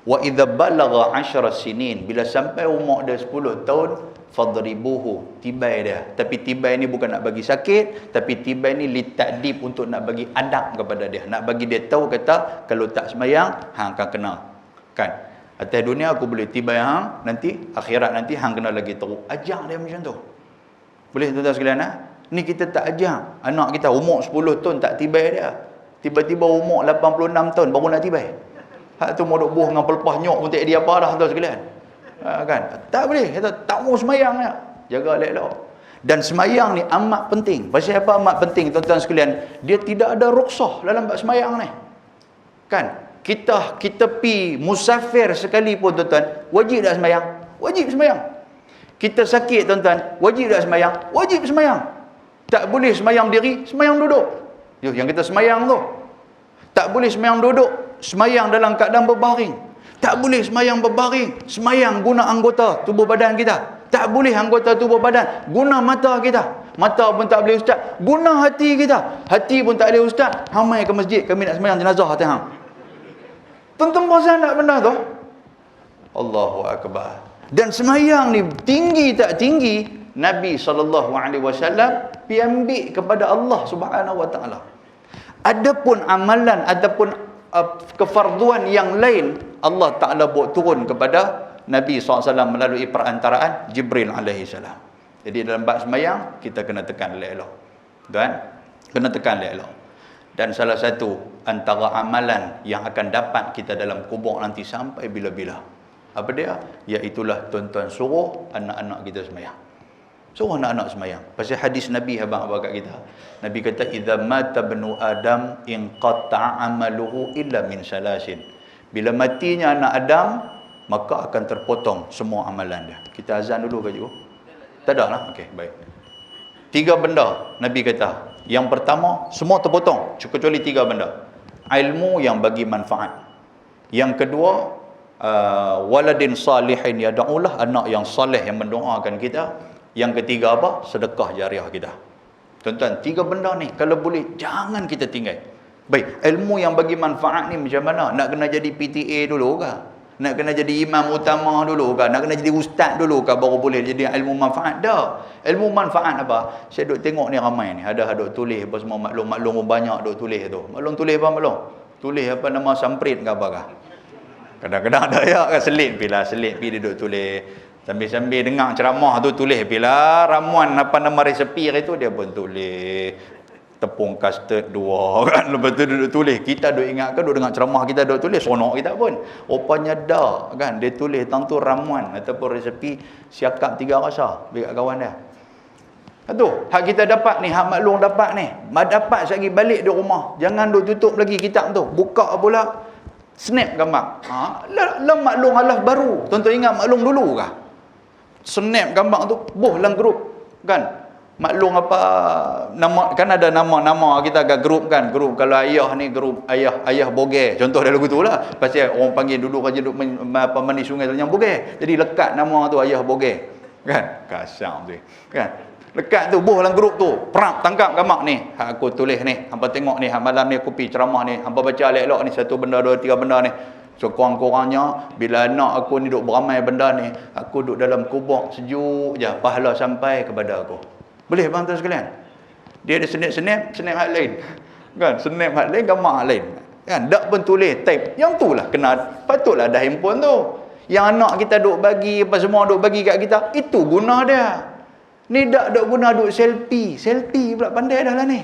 Wa idza balagha 10 sinin, bila sampai umur dia 10 tahun fadribuhu, tibai dia. Tapi tibai ni bukan nak bagi sakit, tapi tibai ni litadib, untuk nak bagi adab kepada dia, nak bagi dia tahu kata kalau tak semayang hang akan kena. Kan? Atas dunia aku boleh tibai hang, nanti akhirat nanti hang kena lagi teruk. Ajak dia macam tu. Boleh tuan-tuan sekalian Ni kita tak ajak anak kita umur 10 tahun tak tibai dia. Tiba-tiba umur 86 tahun baru nak tibai. Hak tu mau duk buah dengan pelepah nyok pun tak dia apa dah tuan sekalian. Kan? Tak boleh. Kata tak mau semayang ya. Jaga elok-elok. Dan semayang ni amat penting. Pasal apa amat penting tuan-tuan sekalian? Dia tidak ada ruksah dalam bab semayang ni. Kan? Kita pi musafir sekali pun tuan-tuan, wajib tak semayang? Wajib semayang. Kita sakit tuan-tuan, wajib tak semayang? Wajib semayang. Tak boleh semayang diri, semayang duduk. Yang kita semayang tu. Tak boleh semayang duduk, semayang dalam keadaan berbaring. Tak boleh semayang berbaring, semayang guna anggota tubuh badan kita. Tak boleh anggota tubuh badan guna mata kita. Mata pun tak boleh ustaz, guna hati kita. Hati pun tak boleh ustaz, hang mai ke masjid kami nak semayang jenazah hati hang. Tuan-tuan pasal nak benda tu? Allahu akbar. Dan semayang ni tinggi tak tinggi, Nabi SAW pi ambil kepada Allah Subhanahu Wa Taala. Adapun amalan ataupun kefarduan yang lain, Allah Ta'ala buat turun kepada Nabi SAW melalui perantaraan Jibril alaihi salam. Jadi dalam bab sembahyang kita kena tekan elok-elok. Kan? Kena tekan elok-elok. Dan salah satu antara amalan yang akan dapat kita dalam kubur nanti sampai bila-bila, apa dia? Iaitulah tuan-tuan suruh anak-anak kita sembahyang. Suruh anak-anak sembahyang. Pasal hadis Nabi abang-abang kat kita. Nabi kata idza mata ibnu adam inqata'a amaluhu illa min salasin. Bila matinya anak Adam, maka akan terpotong semua amalan dia. Kita azan dulu ke cikgu? Tak ada lah. Okey, baik. 3 benda Nabi kata. Yang pertama, semua terpotong kecuali 3 benda. Ilmu yang bagi manfaat. Yang kedua, waladin salihin yad'ulah, anak yang soleh yang mendoakan kita. Yang ketiga apa? Sedekah jariah kita. Tuan-tuan, 3 benda ni kalau boleh jangan kita tinggal. Baik, ilmu yang bagi manfaat ni macam mana? Nak kena jadi PTA dulu ke? Nak kena jadi imam utama dulu ke? Nak kena jadi ustaz dulu ke baru boleh jadi ilmu manfaat? Dah. Ilmu manfaat apa? Saya duk tengok ni ramai ni. Ada duk tulis apa semua maklum-maklum banyak duk tulis tu. Maklum tulis apa maklum? Tulis apa nama samprit ke apa ke? Kadang-kadang ada ya kan selit pilah, selit pi dia duk tulis. Sambil-sambil dengar ceramah tu tulis pilah ramuan apa nama resepi itu dia pun tulis. Tepung custard 2 kan, lepas tu duduk tulis, kita duk ingat ke duk dengar ceramah kita duk tulis, sonok kita pun rupanya dah kan, dia tulis tang tu ramuan ataupun resepi siakap 3 rasa dekat kawan dia. Tu hak kita dapat ni, hak maklum dapat ni, dapat sekali balik di rumah, jangan duk tutup lagi kitab tu, buka pula snap gambar. Lah maklum Allah baru, tuan-tuan ingat maklum dulu kah? Snap gambar tu boh dalam grup kan. Maklum apa nama, kan ada nama-nama kita agak grup kan, grup kalau ayah ni grup ayah bogeh, contoh dia lagu tu lah, pasal orang panggil dulu kerja duduk mandi sungai yang bogeh, jadi lekat nama tu ayah bogeh kan, kasar tu kan, lekat tu boh dalam grup tu, perap tangkap gambar ni, aku tulis ni, hampa tengok ni, malam ni aku pergi ceramah ni, hampa baca elok-elok ni, 1 benda 2 3 benda ni. So kurang-kurangnya bila anak aku ni duk beramai benda ni, aku duk dalam kubur sejuk je, pahala sampai kepada aku. Boleh bang tuan sekalian? Dia ada snap hak lain. Kan? Snap hak lain, gambar hak lain. Kan? Tak pun tulis, type. Yang tu lah kena, patutlah ada handphone tu. Yang anak kita duk bagi, apa semua duk bagi kat kita, itu guna dia. Ni tak duk guna duk selfie. Selfie pula pandai dah lah ni.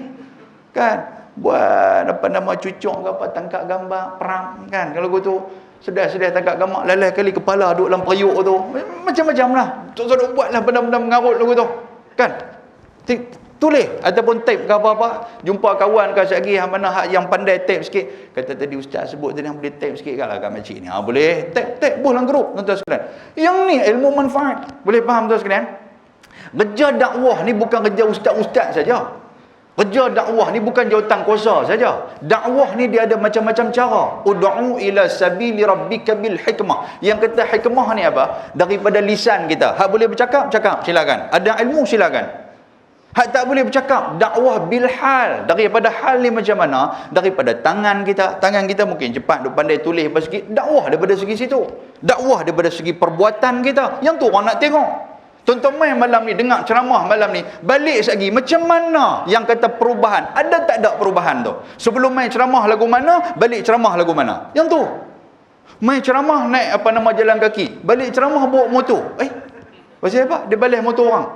Kan? Buat apa nama cucuk ke apa, tangkap gambar, perang. Kan? Kalau gitu, sedar-sedar tangkap gambar, lalai kali kepala duk dalam periuk tu. Macam-macam lah. Tok-tok duk buat lah benda-benda mengarut lagu tu. Kan? Tulis ataupun type ke apa-apa, jumpa kawan ke sekali yang mana hak yang pandai type sikit, kata tadi ustaz sebut tadi yang boleh type sikit kan lah kat makcik ni, boleh type buh dalam grup tuan-tuan sekalian. Yang ni ilmu manfaat, boleh faham tuan sekalian? Kerja dakwah ni bukan kerja ustaz-ustaz saja. Kerja dakwah ni bukan jawatan kuasa saja. Dakwah ni dia ada macam-macam cara. Ud'u ila sabili rabbika bil hikmah. Yang kata hikmah ni apa? Daripada lisan kita. Hak boleh bercakap, cakap, silakan. Ada ilmu, silakan. Hak tak boleh bercakap, dakwah bil hal. Daripada hal ni macam mana? Daripada tangan kita. Tangan kita mungkin cepat, duk pandai tulis apa sikit. Dakwah daripada segi situ. Dakwah daripada segi perbuatan kita. Yang tu orang nak tengok. Tuan-tuan main malam ni, dengar ceramah malam ni, balik lagi macam mana yang kata perubahan. Ada tak ada perubahan tu? Sebelum main ceramah lagu mana, balik ceramah lagu mana? Yang tu. Main ceramah naik apa nama jalan kaki, balik ceramah bawa motor. Pasal apa? Dia balik motor orang.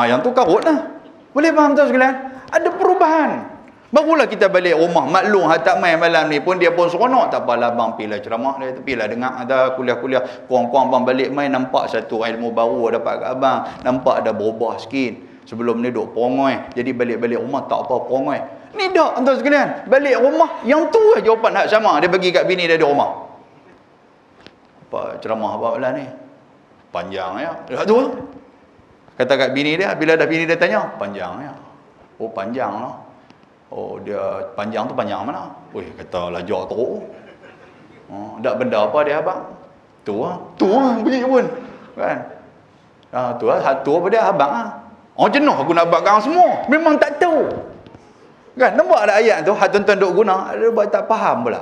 Yang tu karut lah. Boleh faham tuan sekalian? Ada perubahan. Barulah kita balik rumah. Maklum, tak main malam ni pun dia pun seronok. Tak apalah bang, pergilah ceramah dia. Pergilah dengar ada kuliah-kuliah. Kurang-kurang bang balik main, nampak satu ilmu baru dapat kat abang. Nampak ada berubah sikit. Sebelum ni duk perongoi. Jadi balik-balik rumah tak apa perongoi. Ni tak tuan sekalian. Balik rumah, yang tu lah jawapan hak sama. Dia bagi kat bini dia di rumah. Apa ceramah apa malam ni? Panjang ya. Tak tu lah. Kata kat bini dia, bila dah bini dia tanya, panjang ya. Oh panjang lah. Oh dia panjang tu panjang mana? Weh kata lajak teruk. Tak benda apa dia abang? Tu lah bunyi pun. Kan? Tu lah, tu apa dia abang lah. Jenuh aku nak buat kau semua. Memang tak tahu. Kan? Nampak ada ayat tu, hak tuan-tuan duk guna, dia buat tak faham pula.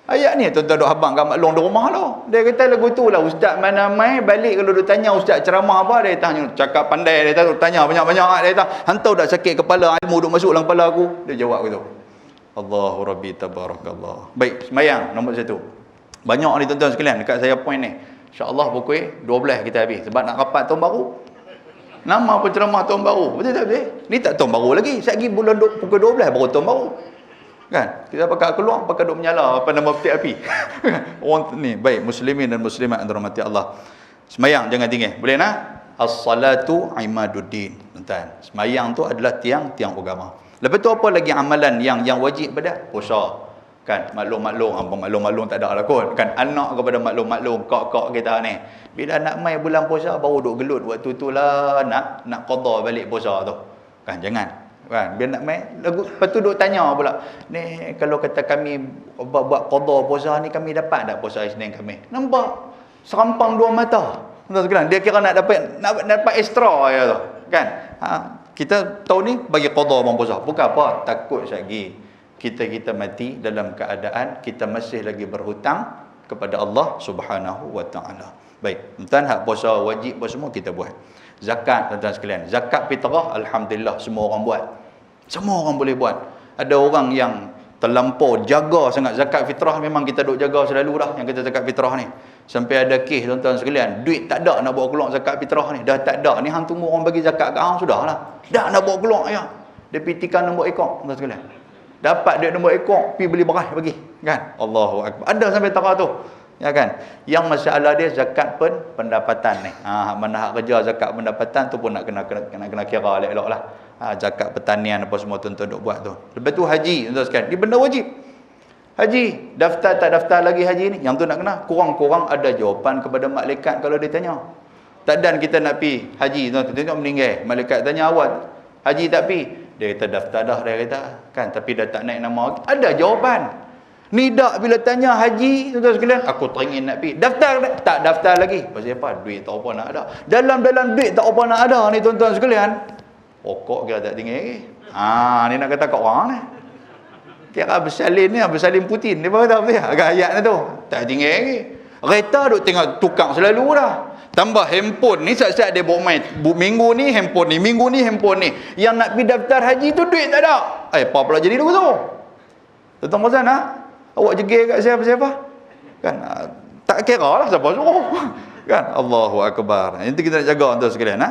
Ayat ni tuan-tuan duk abang kat maklum di rumah tu. Dia kata lagu tu lah, ustaz mana mai balik kalau duk tanya ustaz ceramah apa, dia tanya cakap pandai, dia tanya banyak-banyak, dia kata hantau dak sakit kepala, ilmu duk masuk dalam kepala aku. Dia jawab gitu. Allahu Rabbi tabarakallah. Baik, sembahyang nombor 1. Banyak ni tuan-tuan sekalian dekat saya point ni. Insya-Allah pukul 12 kita habis sebab nak rapat tahun baru. Nama penceramah tahun baru. Betul tak betul? Ni tak tahun baru lagi. Sekejap lagi bulan pukul 12 baru tahun baru. Kan? Kita pakai keluar, pakai duk menyala apa nama peti api. Orang ni, baik muslimin dan muslimat yang dirahmati Allah. Semayang jangan tinggal. Boleh nak? As-salatu imaduddin. Tuan. Semayang tu adalah tiang-tiang agama. Lepas tu apa lagi amalan yang wajib pada? Puasa. Kan? Maklum-maklum, apa maklum-maklum tak ada lah kot. Kan? Anak kepada maklum-maklum, kak-kak kita ni. Bila nak mai bulan puasa baru duk gelut waktu tu lah nak qada balik puasa tu. Kan? Jangan. Kan? Biar nak mai lepas tu duk tanya pula. Ni kalau kata kami buat qada puasa ni kami dapat tak puasa Isnin kami? Nampak serampang dua mata. Dia kira nak dapat extra ya tu. Kan? Kita tahu ni bagi qada bang puasa. Bukan apa, takut lagi kita mati dalam keadaan kita masih lagi berhutang kepada Allah Subhanahu wa taala. Baik, tuan hak puasa wajib apa semua kita buat. Zakat tuan-tuan sekalian, zakat fitrah alhamdulillah semua orang buat. Semua orang boleh buat. Ada orang yang terlampau jaga sangat zakat fitrah, memang kita duk jaga selalu dah yang kita zakat fitrah ni. Sampai ada kes tuan-tuan sekalian, duit tak ada nak bawa keluar zakat fitrah ni, dah tak ada. Ni hang tunggu orang bagi zakat kat hang sudahlah. Dah nak bawa keluar ya. Dia pergi tikam nombor ekor tuan-tuan sekalian. Dapat duit nombor ekor, pergi beli beras bagi, kan? Allahu akbar. Ada sampai tarah tu. Ya kan? Yang masalah dia zakat pendapatan ni. Mana hak kerja zakat pendapatan tu pun nak kena kira elok-elok lah. Zakat pertanian apa semua tuan-tuan duk buat tu. Lepas tu haji tuan-tuan sekalian, ni benda wajib. Haji, daftar tak daftar lagi haji ni? Yang tu nak kena. Kurang-kurang ada jawapan kepada malaikat kalau dia tanya. Tak dan kita nak pi haji tuan-tuan, tengok meninggal. Malaikat tanya awak, haji tak pi? Dia kata daftar dah, dia kata. Kan, tapi dah tak naik nama. Ada jawapan. Ni dak bila tanya haji tuan-tuan sekalian, aku teringin nak pi. Daftar tak daftar lagi. Pasal apa? Duit tak apa nak ada. Dalam duit tak apa nak ada ni tuan-tuan sekalian. Pokok kira tak tinggi lagi. Ni nak kata kat orang ni. Kira bersalin ni, bersalin Putin. Dia kata apa ya? Agak ayat tu. Tak tinggi lagi. Kereta duk tengok tukang selalu dah. Tambah handphone ni, saat-saat dia bawa main. Minggu ni handphone ni, minggu ni handphone ni. Yang nak pergi daftar haji tu duit tak ada. Apa pula jadi dulu tu? Tuan-tuan Razan nak? Awak jegir kat siapa-siapa? Kan? Tak kira lah siapa suruh. Kan? Allahu akbar. Itu kita nak jaga tuan sekalian.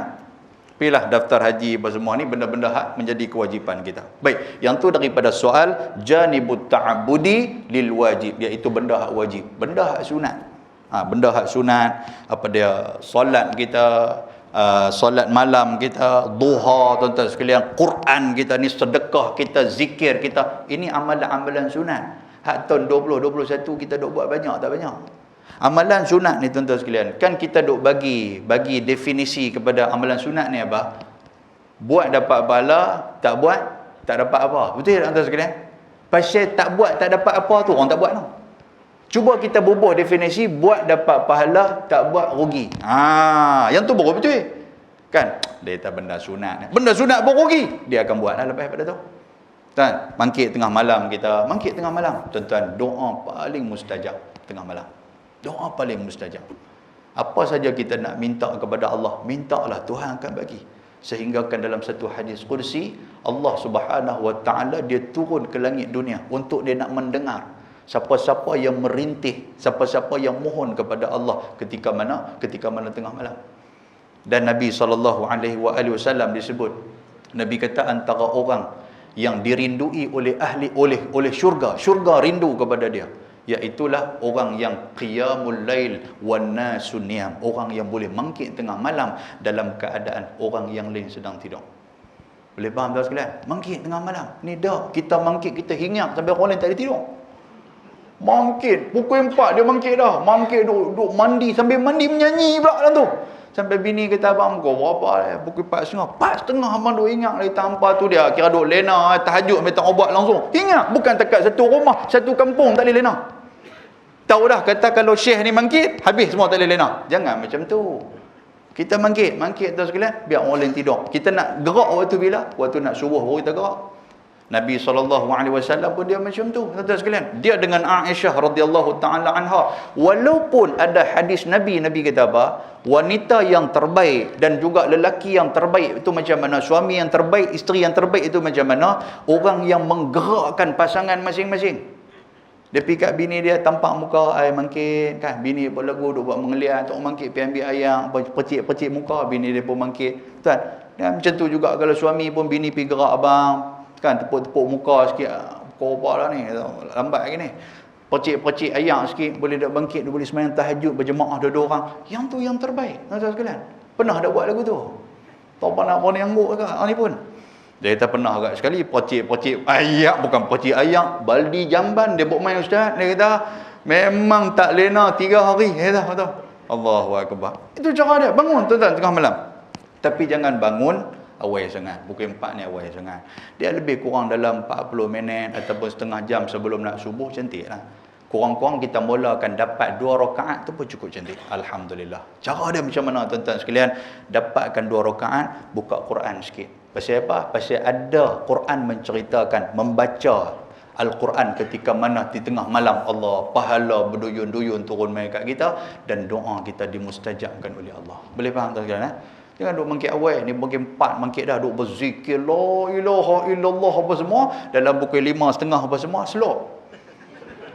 Pilih daftar haji apa semua ni benda-benda hak menjadi kewajipan kita. Baik, yang tu daripada soal janibut ta'abbudi lil wajib, iaitu benda hak wajib, benda hak sunat. Benda hak sunat, apa dia, solat kita, solat malam kita, duha tuan-tuan sekalian, Quran kita ni, sedekah kita, zikir kita, ini amalan-amalan sunat. Hak tahun 2021 kita duk buat banyak tak banyak? Amalan sunat ni tuan-tuan sekalian, kan kita duk bagi definisi kepada amalan sunat ni apa? Buat dapat pahala, tak buat tak dapat apa. Betul tak tuan-tuan sekalian? Pasal tak buat tak dapat apa tu orang tak buat tau. Cuba kita bubuh definisi buat dapat pahala, tak buat rugi. Yang tu baru betul. Kan? Dia kata benda sunat ni. Benda sunat pun rugi. Dia akan buat lah lepas pada tu. Tuan, bangkit tengah malam kita, bangkit tengah malam. Tuan-tuan, doa paling mustajab tengah malam. Doa paling mustajab. Apa saja kita nak minta kepada Allah, mintalah, Tuhan akan bagi. Sehingga kan dalam satu hadis kursi, Allah Subhanahu wa taala dia turun ke langit dunia untuk dia nak mendengar siapa-siapa yang merintih, siapa-siapa yang mohon kepada Allah ketika mana tengah malam. Dan Nabi SAW disebut, Nabi kata antara orang yang dirindui oleh oleh syurga rindu kepada dia, iaitulah orang yang qiyamul lail wan nasun niyam, orang yang boleh bangkit tengah malam dalam keadaan orang yang lain sedang tidur. Boleh faham tak sekalian? Bangkit tengah malam ni dah kita bangkit, kita hinggap sampai orang lain tak ada tidur. Bangkit pukul 4 dia bangkit dah, bangkit duduk mandi, sambil mandi menyanyi pula dalam tu. Sampai bini kata, abang kau berapa pukul 4.30 abang duk ingat lagi tanpa tu dia kira duk lena tahajud minta ubat langsung. Ingat bukan dekat satu rumah, satu kampung tak boleh lena. Tahu dah kata kalau syekh ni bangkit habis semua tak boleh lena. Jangan macam tu. Kita bangkit tu sekalian biar orang lain tidur. Kita nak gerak waktu bila? Waktu nak subuh baru kita gerak. Nabi SAW pun dia macam tu, tuan-tuan sekalian. Dia dengan Aisyah radhiyallahu taala anha, walaupun ada hadis Nabi kata apa? Wanita yang terbaik dan juga lelaki yang terbaik itu macam mana? Suami yang terbaik, isteri yang terbaik itu macam mana? Orang yang menggerakkan pasangan masing-masing. Dia pergi kat bini dia, tampak muka air mangkit kan. Bini pun lagu duk buat mengelian, tok mangkit pergi ambil ayam, percik-percik muka, bini dia pun mangkit. Tuan, dan macam tu juga kalau suami pun bini pergi gerak abang, kan tepuk-tepuk muka sikit, kau apa lah ni, lambat lagi ni. Percik-percik ayam sikit, boleh dak bangkit, dia boleh sembahyang tahajud berjemaah dua-dua orang. Yang tu yang terbaik. Tuan-tuan sekalian. Pernah dak buat lagu tu? Tak pernah pun yang angguk ke ni pun. Dia kata pernah agak sekali percik-percik ayak, bukan percik ayak, baldi jamban dia buat main ustaz. Dia kata memang tak lena 3 hari. Dia kata betul. Allahu akbar. Itu cara dia. Bangun tuan-tuan tengah malam. Tapi jangan bangun awal sangat. Pukul 4 ni awal sangat. Dia lebih kurang dalam 40 minit ataupun setengah jam sebelum nak subuh, cantiklah. Kurang-kurang kita mulakan dapat 2 rakaat tu pun cukup cantik. Alhamdulillah. Cara dia macam mana tuan-tuan sekalian? Dapatkan 2 rakaat, buka Quran sikit. Pasal apa? Pasal ada Quran menceritakan, membaca Al-Quran ketika mana di tengah malam Allah, pahala berduyun-duyun turun mai kat kita dan doa kita dimustajabkan oleh Allah. Boleh faham tuan sekalian? Jangan duk mangkit awal ni, pukul 4 mangkit dah duk berzikir la ilaha illallah apa semua, dalam pukul 5.30 apa semua slow.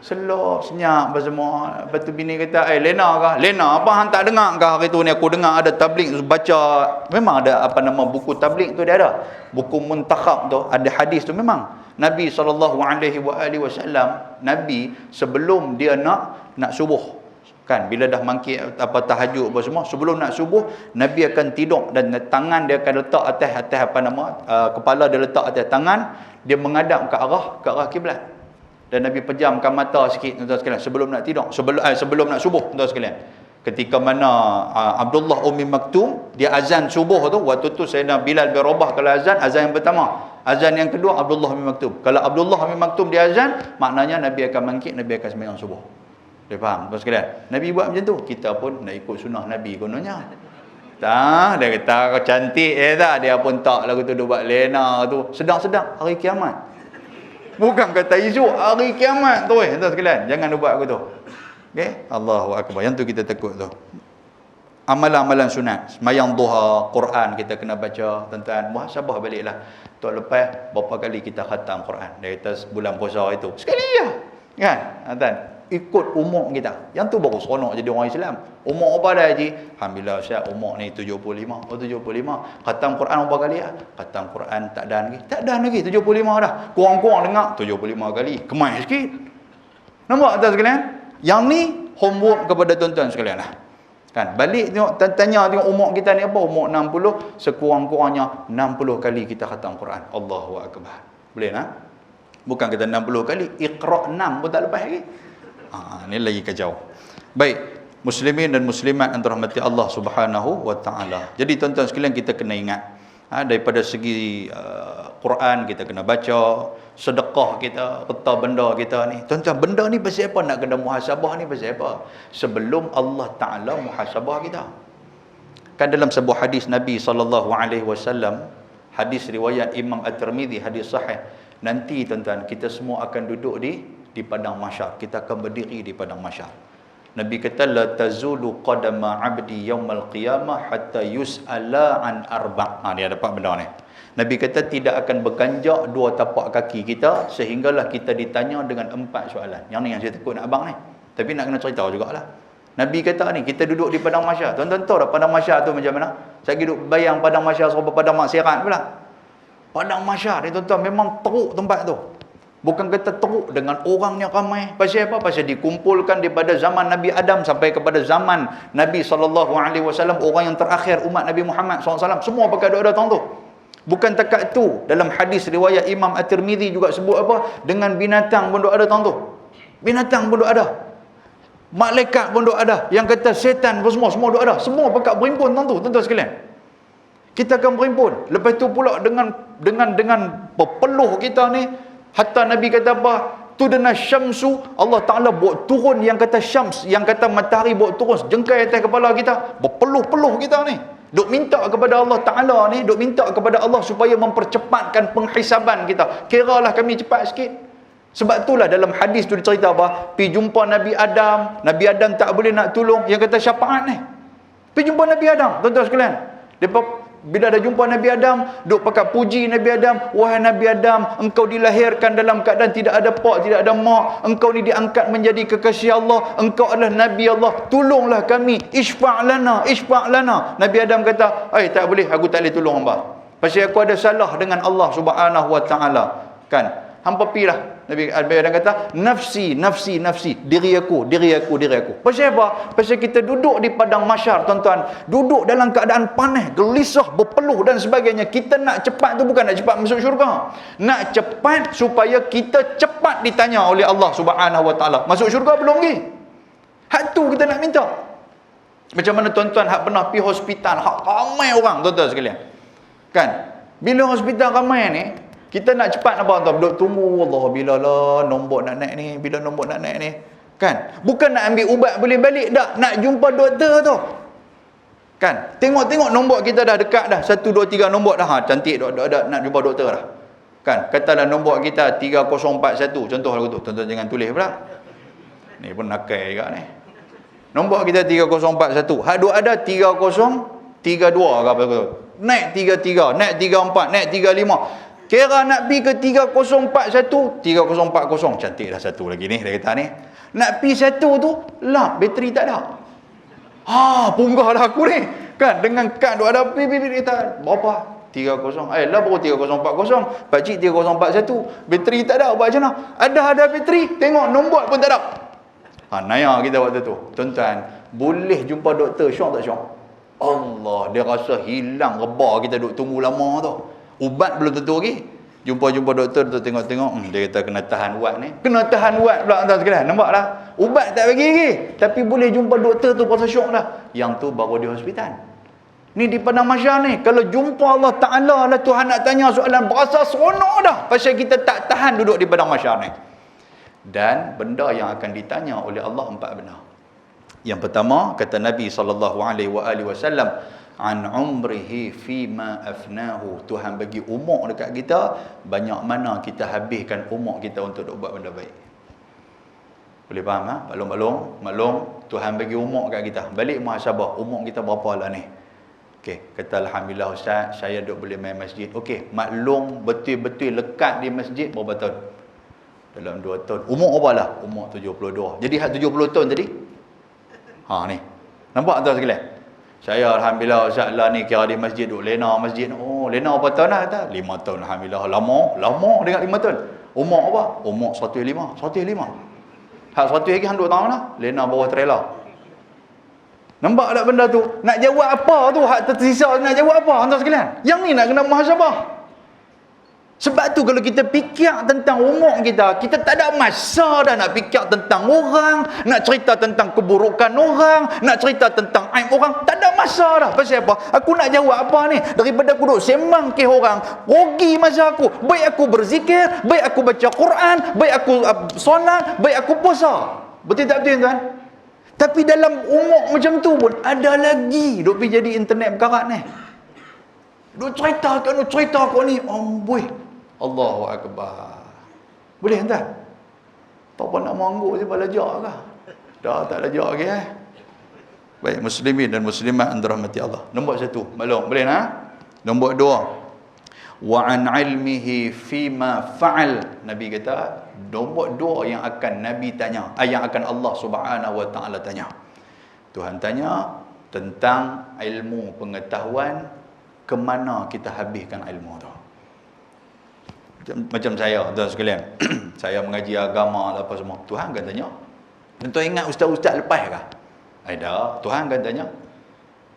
Slow, senyap apa semua. Lepas tu bini kata, Lena kah? Lena, apa hang tak dengar kah hari tu ni? Aku dengar ada tabligh baca. Memang ada apa nama buku tabligh tu dia ada. Buku muntakhab tu, ada hadis tu memang. Nabi SAW, Nabi sebelum dia nak subuh. Kan, bila dah mangkit apa tahajud apa semua, sebelum nak subuh, Nabi akan tidur dan tangan dia akan letak atas apa nama, kepala dia letak atas tangan, dia menghadap ke arah kiblat. Dan Nabi pejamkan mata sikit tuan-tuan sekalian sebelum nak tidur, sebelum nak subuh tuan-tuan sekalian. Ketika mana Abdullah Ummi Maktum dia azan subuh tu, waktu tu Sayyidina Bilal bin Rabah kalau azan yang pertama. Azan yang kedua Abdullah Ummi Maktum. Kalau Abdullah Ummi Maktum dia azan, maknanya Nabi akan bangkit, Nabi akan sembahyang subuh. Dia faham tuan sekalian? Nabi buat macam tu, kita pun nak ikut sunnah Nabi kononnya. Tak, dia kata cantik tak, dia pun tak lagu tu dia buat lena tu. Sedang-sedang hari kiamat. Bukan kata isu hari kiamat tu tuan sekalian. Jangan buat aku tu. Okey, Allahu akbar. Yang tu kita takut tu. Amalan-amalan sunat, sembahyang duha, Quran kita kena baca, tuan-tuan. Muhasabah baliklah. Tu lepas berapa kali kita khatam Quran. Dia kata bulan puasa itu. Sekali je. Kan? Tuan, ikut umur kita. Yang tu baru seronok jadi orang Islam. Umur apa dah haji? Alhamdulillah Ustaz, umur ni 75. Oh 75. Khatam Quran berapa kali ah? Khatam Quran tak ada lagi. Tak ada lagi 75 dah. Kurang-kurang dengar 75 kali. Kemai sikit. Nampak tuan sekalian? Yang ni homework kepada tuan-tuan sekalian lah. Kan? Balik tengok, tanya tengok umur kita ni apa? Umur 60, sekurang-kurangnya 60 kali kita khatam Quran. Allahu akbar. Boleh tak? Bukan kita 60 kali, Iqra' 6 pun tak lepas lagi. Ni lagi kacau. Baik, muslimin dan muslimat yang dirahmati Allah Subhanahu wa taala. Jadi tuan-tuan sekalian kita kena ingat, daripada segi Quran kita kena baca, sedekah kita, harta benda kita ni. Tuan-tuan, benda ni pasal apa nak kena muhasabah ni pasal apa? Sebelum Allah Taala muhasabah kita. Kan dalam sebuah hadis Nabi SAW, hadis riwayat Imam At-Tirmizi, hadis sahih. Nanti tuan-tuan, kita semua akan duduk di padang mahsyar. Kita akan berdiri di padang mahsyar. Nabi kata la tazulu qadama 'abdi yaumal qiyamah hatta yus'ala an arba'. Dia dapat benda ni. Nabi kata tidak akan berganjak 2 tapak kaki kita sehinggalah kita ditanya dengan 4 soalan. Yang ni yang saya takut nak abang ni. Tapi nak kena cerita jugalah. Nabi kata ni, kita duduk di padang mahsyar. Tuan-tuan tahu tak padang mahsyar tu macam mana? Saya duduk bayang padang mahsyar serupa padang maksiat pula. Padang mahsyar ni tuan-tuan memang teruk tempat tu. Bukan kata teruk dengan orangnya ramai. Pasal apa? Pasal dikumpulkan daripada zaman Nabi Adam sampai kepada zaman Nabi SAW, orang yang terakhir umat Nabi Muhammad SAW. Semua pakai doa-doa tu. Bukan takat tu. Dalam hadis riwayat Imam At-Tirmizi juga sebut apa? Dengan binatang pun doa ada tu. Binatang pun doa ada. Malaikat pun doa ada. Yang kata setan pun semua doa ada. Semua pakai berimpun tu, tuan-tuan sekalian. Kita akan berimpun. Lepas tu pula dengan berpeluh kita ni, hatta Nabi kata apa? Tudana syamsu, Allah Ta'ala buat turun yang kata syams, yang kata matahari buat turun jengkai atas kepala kita. Berpeluh-peluh kita ni. Duk minta kepada Allah Ta'ala ni, duk minta kepada Allah supaya mempercepatkan penghisaban kita. Kiralah kami cepat sikit. Sebab itulah dalam hadis tu dicerita apa? Pergi jumpa Nabi Adam. Nabi Adam tak boleh nak tolong. Yang kata syafaat ni. Pergi jumpa Nabi Adam, tuan-tuan sekalian. Dia Bila dah jumpa Nabi Adam, duk pakat puji Nabi Adam. Wahai Nabi Adam, engkau dilahirkan dalam keadaan tidak ada pak, tidak ada mak. Engkau ni diangkat menjadi kekasih Allah. Engkau adalah Nabi Allah. Tolonglah kami. Isfa' lana, isfa' lana. Nabi Adam kata, tak boleh, aku tak boleh tolong hamba. Pasal aku ada salah dengan Allah Subhanahu Wa Taala. Kan? Hampa pilah. Nabi Adam kata, nafsi, nafsi, nafsi. Diri aku, diri aku, diri aku. Pasal apa? Pasal kita duduk di padang mahsyar, tuan-tuan. Duduk dalam keadaan panas, gelisah, berpeluh dan sebagainya. Kita nak cepat tu bukan nak cepat masuk syurga. Nak cepat supaya kita cepat ditanya oleh Allah Subhanahu Wa Taala. Masuk syurga belum lagi? Hak tu kita nak minta. Macam mana tuan-tuan hak pernah pergi hospital, hak ramai orang, tuan-tuan sekalian. Kan? Bila hospital ramai ni, kita nak cepat apa tuan? Duduk tunggu Allah bila lah nombor nak naik ni, bila nombor nak naik ni. Kan? Bukan nak ambil ubat boleh balik dah, nak jumpa doktor tu. Kan? Tengok-tengok nombor kita dah dekat dah. 1 2 3 nombor dah. Cantik dah nak jumpa doktor dah. Kan? Katalah nombor kita 3041. Contoh lagu tu. Tuan-tuan jangan tulis pula. Ni pun nakal juga ni. Nombor kita 3041. Hak duk ada 3032 ke apa tu. Naik 33, naik 34, naik 35. Kira nak pergi ke 3041, 3040. Cantik dah satu lagi ni, dia kata ni. Nak pergi satu tu, lah, bateri tak ada. Punggah dah aku ni. Kan, dengan kad tu ada, dia kata, berapa? 30. Lah baru 3040. Pakcik 3041. Bateri tak ada, buat macam mana? Ada bateri, tengok nombor pun tak ada. Naya kita waktu tu. Tuan-tuan, boleh jumpa doktor, syok tak syok? Allah, dia rasa hilang reba kita duk tunggu lama tu. Ubat belum tentu lagi. Jumpa doktor tu tengok-tengok, dia kata kena tahan ubat ni. Kena tahan ubat pula tuan sekalian. Nampak dah? Ubat tak bagi lagi. Tapi boleh jumpa doktor tu pasal syok dah. Yang tu baru di hospital. Ni di padang mahsyar ni. Kalau jumpa Allah Ta'ala lah, Tuhan nak tanya soalan, berasa seronok dah. Pasal kita tak tahan duduk di padang mahsyar ni. Dan benda yang akan ditanya oleh Allah 4 benda. Yang pertama, kata Nabi SAW, an umrihi fima afnahu. Tuhan bagi umur dekat kita, banyak mana kita habiskan umur kita untuk buat benda baik. Boleh faham ha? Maklum Tuhan bagi umur dekat kita. Balik muhasabah, umur kita berapa lah ni? Okey, kata alhamdulillah Ustaz, saya duk boleh main masjid. Okey, maklum betul-betul lekat di masjid berapa tahun? Dalam 2 tahun. Umur berapa lah? Umur 72. Jadi hak 70 tahun tadi? Ni. Nampak tuan sekalian? Saya alhamdulillah Ustaz lah ni kira di masjid duk lena masjid. Lena berapa tahun dah kata? 5 tahun alhamdulillah. Lama dengan 5 tahun. Umur apa? Umur 105. Hak 100 lagi hang 2 tahun lah. Lena bawah trailer. Nampak tak benda tu? Nak jawab apa tu? Hak tersisa nak jawab apa tuan sekalian? Yang ni nak kena muhasabah. Sebab tu kalau kita fikir tentang umur kita, kita tak ada masa dah nak fikir tentang orang, nak cerita tentang keburukan orang, nak cerita tentang aib orang, tak ada masa dah. Pasal apa? Aku nak jawab apa ni? Daripada aku duk sembang ke orang, rugi masa aku. Baik aku berzikir, baik aku baca Quran, baik aku solat, baik aku puasa. Betul tak betul tuan? Tapi dalam umur macam tu pun ada lagi duk pergi jadi internet berkarat ni. Duk cerita kau ni, amboi. Allahu Akbar. Boleh tak? Tak apa nak mengangguk je belajar ke? Dah tak belajar lagi Baik, muslimin dan muslimat yang dirahmati Allah. Nombor 1, maklum. Boleh nak? Nombor 2. Wa an ilmihi fima fa'al. Nabi kata, nombor 2 yang akan Nabi tanya, yang akan Allah Subhanahu Wa Taala tanya. Tuhan tanya tentang ilmu pengetahuan, ke mana kita habiskan ilmu tu. Macam saya, tuan sekalian, saya mengaji agama apa semua, Tuhan akan tanya. Tuan ingat ustaz-ustaz lepas kah? Dah, Tuhan akan tanya.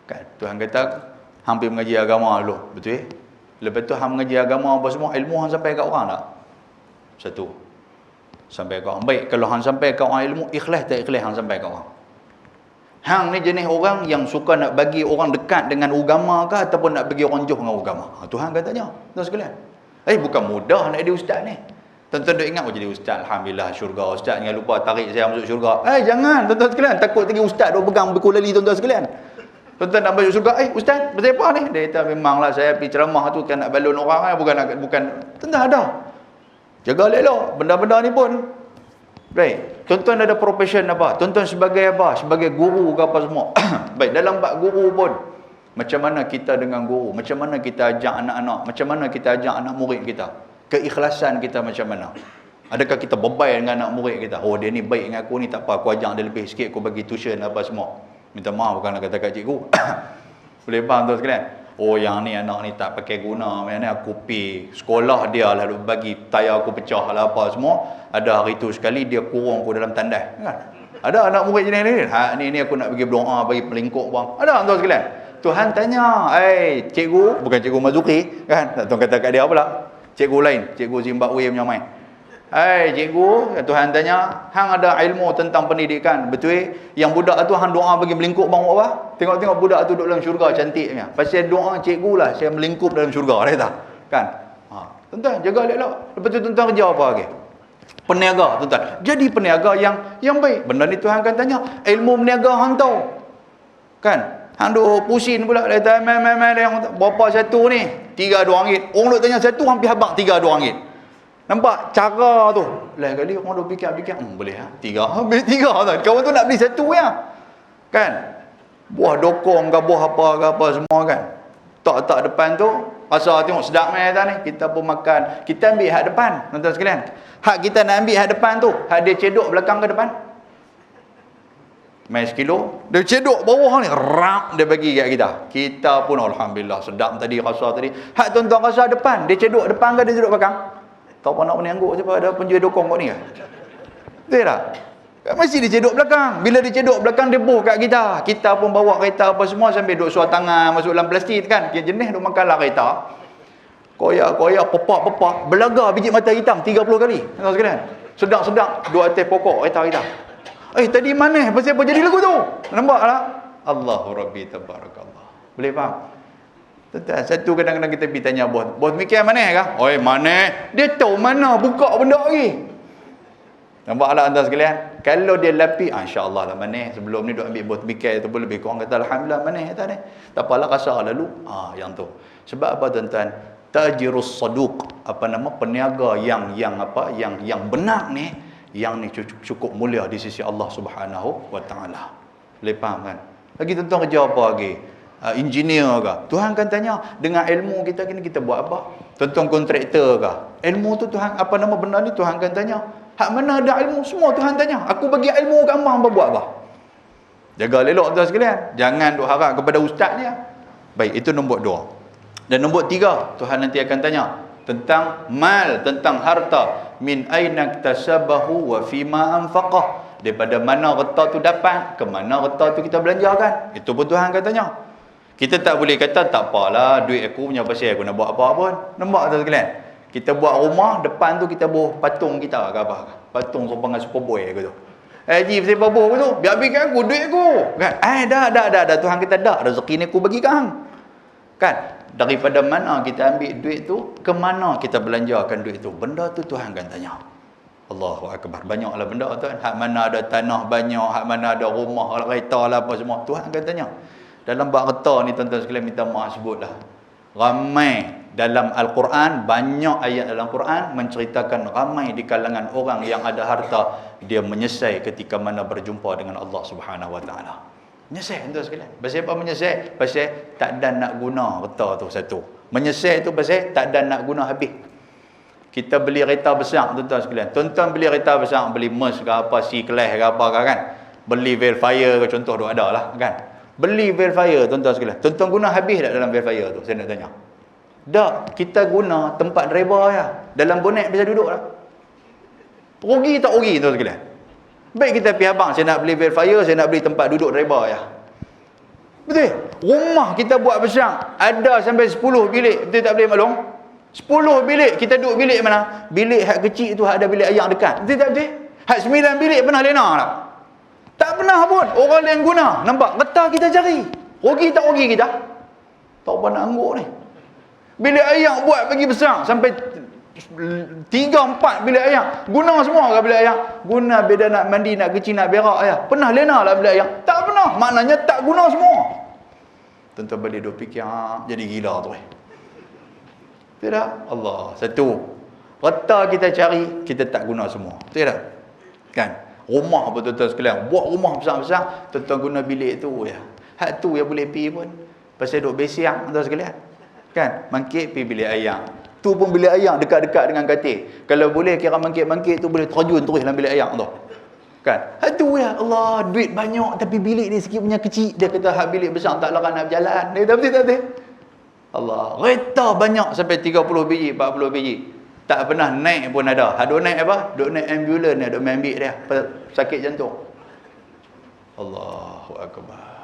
Kan, Tuhan kata, hampir mengaji agama dulu, betul? Lepas tu hang mengaji agama apa semua, ilmu hang sampai kat orang tak? 1. Sampai kat orang. Baik, kalau hang sampai kat orang ilmu, ikhlas tak ikhlas hang sampai kat orang? Hang ni jenis orang yang suka nak bagi orang dekat dengan agama ke ataupun nak bagi orang jauh dengan agama? Tuhan akan tanya, tuan sekalian. Bukan mudah nak jadi ustaz ni. Tuan-tuan duk ingat jadi ustaz, alhamdulillah syurga ustaz, jangan lupa tarik saya masuk syurga. Jangan tuan-tuan sekalian, takut lagi ustaz duk pegang berkulali tuan-tuan sekalian. Tuan-tuan nak masuk syurga, ustaz, pasal apa ni? Dia kata memanglah saya pergi ceramah tu kan nak balon orang bukan. Tuan-tuan ada. Jaga elok benda-benda ni pun. Baik, tuan-tuan ada profession apa? Tuan-tuan sebagai apa? Sebagai guru ke apa semua. Baik, dalam bab guru pun Macam mana kita dengan guru, macam mana kita ajak anak-anak, macam mana kita ajak anak murid kita. Keikhlasan kita macam mana. Adakah kita bebai dengan anak murid kita? Oh, dia ni baik dengan aku ni, tak apa, aku ajak dia lebih sikit, aku bagi tuition apa semua. Minta maaf bukan nak kata kat cikgu. Boleh faham tuan sekalian? Oh, yang ni anak ni tak pakai guna, macam ni aku pergi sekolah dia lalu bagi tayar aku pecah lah apa semua. Ada hari tu sekali dia kurung aku dalam tandas, kan? Ada anak murid jenis ni. Ni aku nak bagi berdoa, bagi pelingkuk bang. Ada tuan sekalian? Tuhan tanya, cikgu, bukan cikgu Mazuki, kan? Tuan kata kat dia pula. Cikgu lain, cikgu Zimbabwe punya main. Cikgu, Tuhan tanya, hang ada ilmu tentang pendidikan, betul? Yang budak tu hang doa bagi melingkup bang apa? Tengok-tengok budak tu duduk dalam syurga cantiknya. Pasal doa cikgu lah, saya melingkup dalam syurga, dia kata. Kan? Tuan-tuan, jaga elok-elok. Lepas tu tuan-tuan kerja apa lagi? Peniaga, tuan-tuan. Jadi peniaga yang baik. Benda ni Tuhan akan tanya, ilmu meniaga hang tahu. Kan? Hang duk pusing pula, dia kata, berapa satu ni? RM3-2. Orang duk tanya satu, hampir habang RM3-2. Nampak cara tu. Lain kali orang duk fikir-fikir, boleh lah, 3, ambil 3 tuan. Kawan tu nak beli satu ya. Kan? Buah dokong ke buah apa semua kan. Tak depan tu, rasa tengok sedap mai ni. Kita pun makan. Kita ambil hak depan, tuan-tuan sekalian. Hak kita nak ambil hak depan tu, hak dia cedok belakang ke depan. Mai sekilo, dia cedok bawah ni, rap dia bagi kat kita. Kita pun alhamdulillah sedap tadi rasa tadi. Hak tuan-tuan rasa depan, dia cedok depan ke dia cedok belakang? Tak apa nak menangguk siapa ada penjual dokong kau ni ke? Betul tak? Mesti dia cedok belakang. Bila dia cedok belakang, dia boh kat kita. Kita pun bawa kereta apa semua sambil duk suar tangan masuk dalam plastik kan. Dia jenis duk makan lah kereta. Koyak, pepak. Belaga biji mata hitam 30 kali. Tuan sekalian. Sedang-sedang duk atas pokok kereta kita. Tadi mana? Pasal apa jadi lagu tu? Nampak tak? Allahu Rabbi Tabarakallah. Boleh faham? Satu kadang-kadang kita pergi tanya bos. Bos mikir mana kah? Mana? Dia tahu mana buka benda lagi. Nampak tak tuan sekalian? Kalau dia lapis, insya-Allah lah mana. Sebelum ni duk ambil bos mikir tu pun lebih kurang kata alhamdulillah mana kata ni. Tak apalah kasar lalu. Yang tu. Sebab apa tuan-tuan? Tajirus saduq, peniaga yang benar ni, yang ni cukup mulia di sisi Allah Subhanahu wa taala. Boleh faham kan? Lagi tuan-tuan kerja apa lagi? Engineer ke? Tuhan akan tanya, dengan ilmu kita ni kita buat apa? Tuan-tuan kontraktor ke? Ilmu tu Tuhan, benda ni Tuhan akan tanya. Hak mana ada ilmu, semua Tuhan tanya. Aku bagi ilmu kat hang buat apa? Jaga elok tuan sekalian. Jangan duk harap kepada ustaz dia. Baik, itu nombor 2. Dan nombor 3, Tuhan nanti akan tanya tentang mal, tentang harta. Min aina iktasabahu wa fima anfaqah. Daripada mana harta tu dapat, ke mana harta tu kita belanjakan. Itu pun Tuhan akan tanya. Kita tak boleh kata tak apalah, duit aku punya pasal aku nak buat apa pun. Nampak tak sekalian? Kita buat rumah, depan tu kita buat patung kita ke apa? Patung sopangan Superboy ke tu. Ji, pasal apa buat tu? Biar bagi aku duit aku. Kan? Dah. Tuhan kata dah, rezeki ni aku bagi kau. Kan? Daripada mana kita ambil duit tu, ke mana kita belanjakan duit tu. Benda tu Tuhan akan tanya. Allahu Akbar. Banyaklah benda tu kan. Hak mana ada tanah banyak, hak mana ada rumah, kereta lah apa semua. Tuhan akan tanya. Dalam bab harta ni tuan-tuan sekalian minta maaf sebutlah. Ramai dalam Al-Quran, banyak ayat dalam Quran menceritakan ramai di kalangan orang yang ada harta, dia menyesal ketika mana berjumpa dengan Allah Subhanahu Wa Taala. Menyesal tuan sekalian. Pasal apa menyesal? Pasal tak ada nak guna harta tu satu. Menyesal tu pasal tak ada nak guna habis. Kita beli kereta besar tuan-tuan sekalian. Tuan-tuan beli kereta besar, beli Merc ke apa, C-Class ke apa kan. Beli Velfire ke contoh tu ada lah kan. Beli Velfire tuan-tuan sekalian. Tuan-tuan guna habis tak dalam Velfire tu? Saya nak tanya. Tak, kita guna tempat driver ya. Dalam bonet bisa duduk lah. Rugi tak rugi tuan sekalian? Baik kita pergi abang, saya nak beli Velfire, saya nak beli tempat duduk driver ya. Betul? Rumah kita buat besar, ada sampai 10 bilik. Betul tak boleh maklum? 10 bilik, kita duduk bilik mana? Bilik hak kecil tu ada bilik ayam dekat. Betul tak betul? Hak 9 bilik pernah lena tak? Tak pernah pun. Orang lain guna. Nampak? Getah kita cari. Rugi tak rugi kita? Tak apa nak angguk ni. Bilik ayam buat bagi besar. Sampai 3-4 bilik ayam. Guna semua ke bilik ayam? Guna beda nak mandi, nak kecil, nak berak ya. Pernah lena lah bilik ayam? Tak pernah. Maknanya tak guna semua. Tentu boleh duk fikir, jadi gila tu. Tidak? Allah. Satu. Harta kita cari, kita tak guna semua. Tidak? Kan? Rumah apa tuan-tuan sekalian. Buat rumah besar-besar, tuan-tuan guna bilik tu ya. Hak tu yang boleh pergi pun. Pasal duk besiang tuan sekalian. Kan? Mangkit pergi bilik ayam. Tu pun bilik ayam dekat-dekat dengan katil. Kalau boleh kira mangkit-mangkit tu boleh terjun terus dalam bilik ayam tu. Kan? Aduh ya Allah, duit banyak tapi bilik ni sikit punya kecil. Dia kata hak bilik besar tak larat nak berjalan. Dia kata betul tak betul? Allah, kereta banyak sampai 30 biji, 40 biji. Tak pernah naik pun ada. Duk naik apa? Duk naik ambulans ni, duk main ambil dia. Sakit jantung. Allahu Akbar.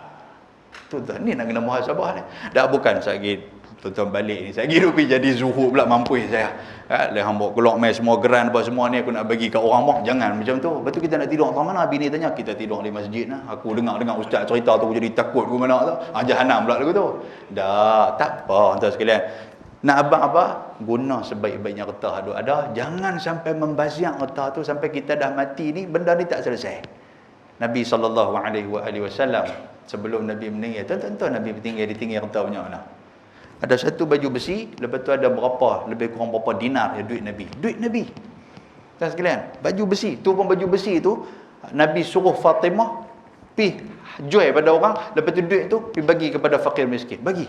Tuan-tuan, ni nak kena muhasabah ni. Dah bukan sakit. Tuan-tuan balik ni. Saya kira pergi jadi zuhud pula mampus saya. Dia hambuk keluar main semua geran apa semua ni aku nak bagi kat orang mak. Jangan macam tu. Lepas tu kita nak tidur kat mana? Bini tanya, kita tidur di masjid nah. Aku dengar ustaz cerita tu aku jadi takut ke mana tu. Jahanam pula lagu tu. Dah, tak apa tuan sekalian. Nak abang apa? Guna sebaik-baiknya kereta ada. Jangan sampai membaziak kereta tu sampai kita dah mati ni benda ni tak selesai. Nabi SAW sebelum Nabi meninggal, tuan-tuan Nabi ditinggal kereta banyak mana? Ada satu baju besi, lepas tu ada berapa, lebih kurang berapa dinar ya duit Nabi. Duit Nabi. Tuan sekalian, baju besi, tu pun baju besi tu Nabi suruh Fatimah pi jual pada orang, lepas tu duit tu pi bagi kepada fakir miskin. Bagi.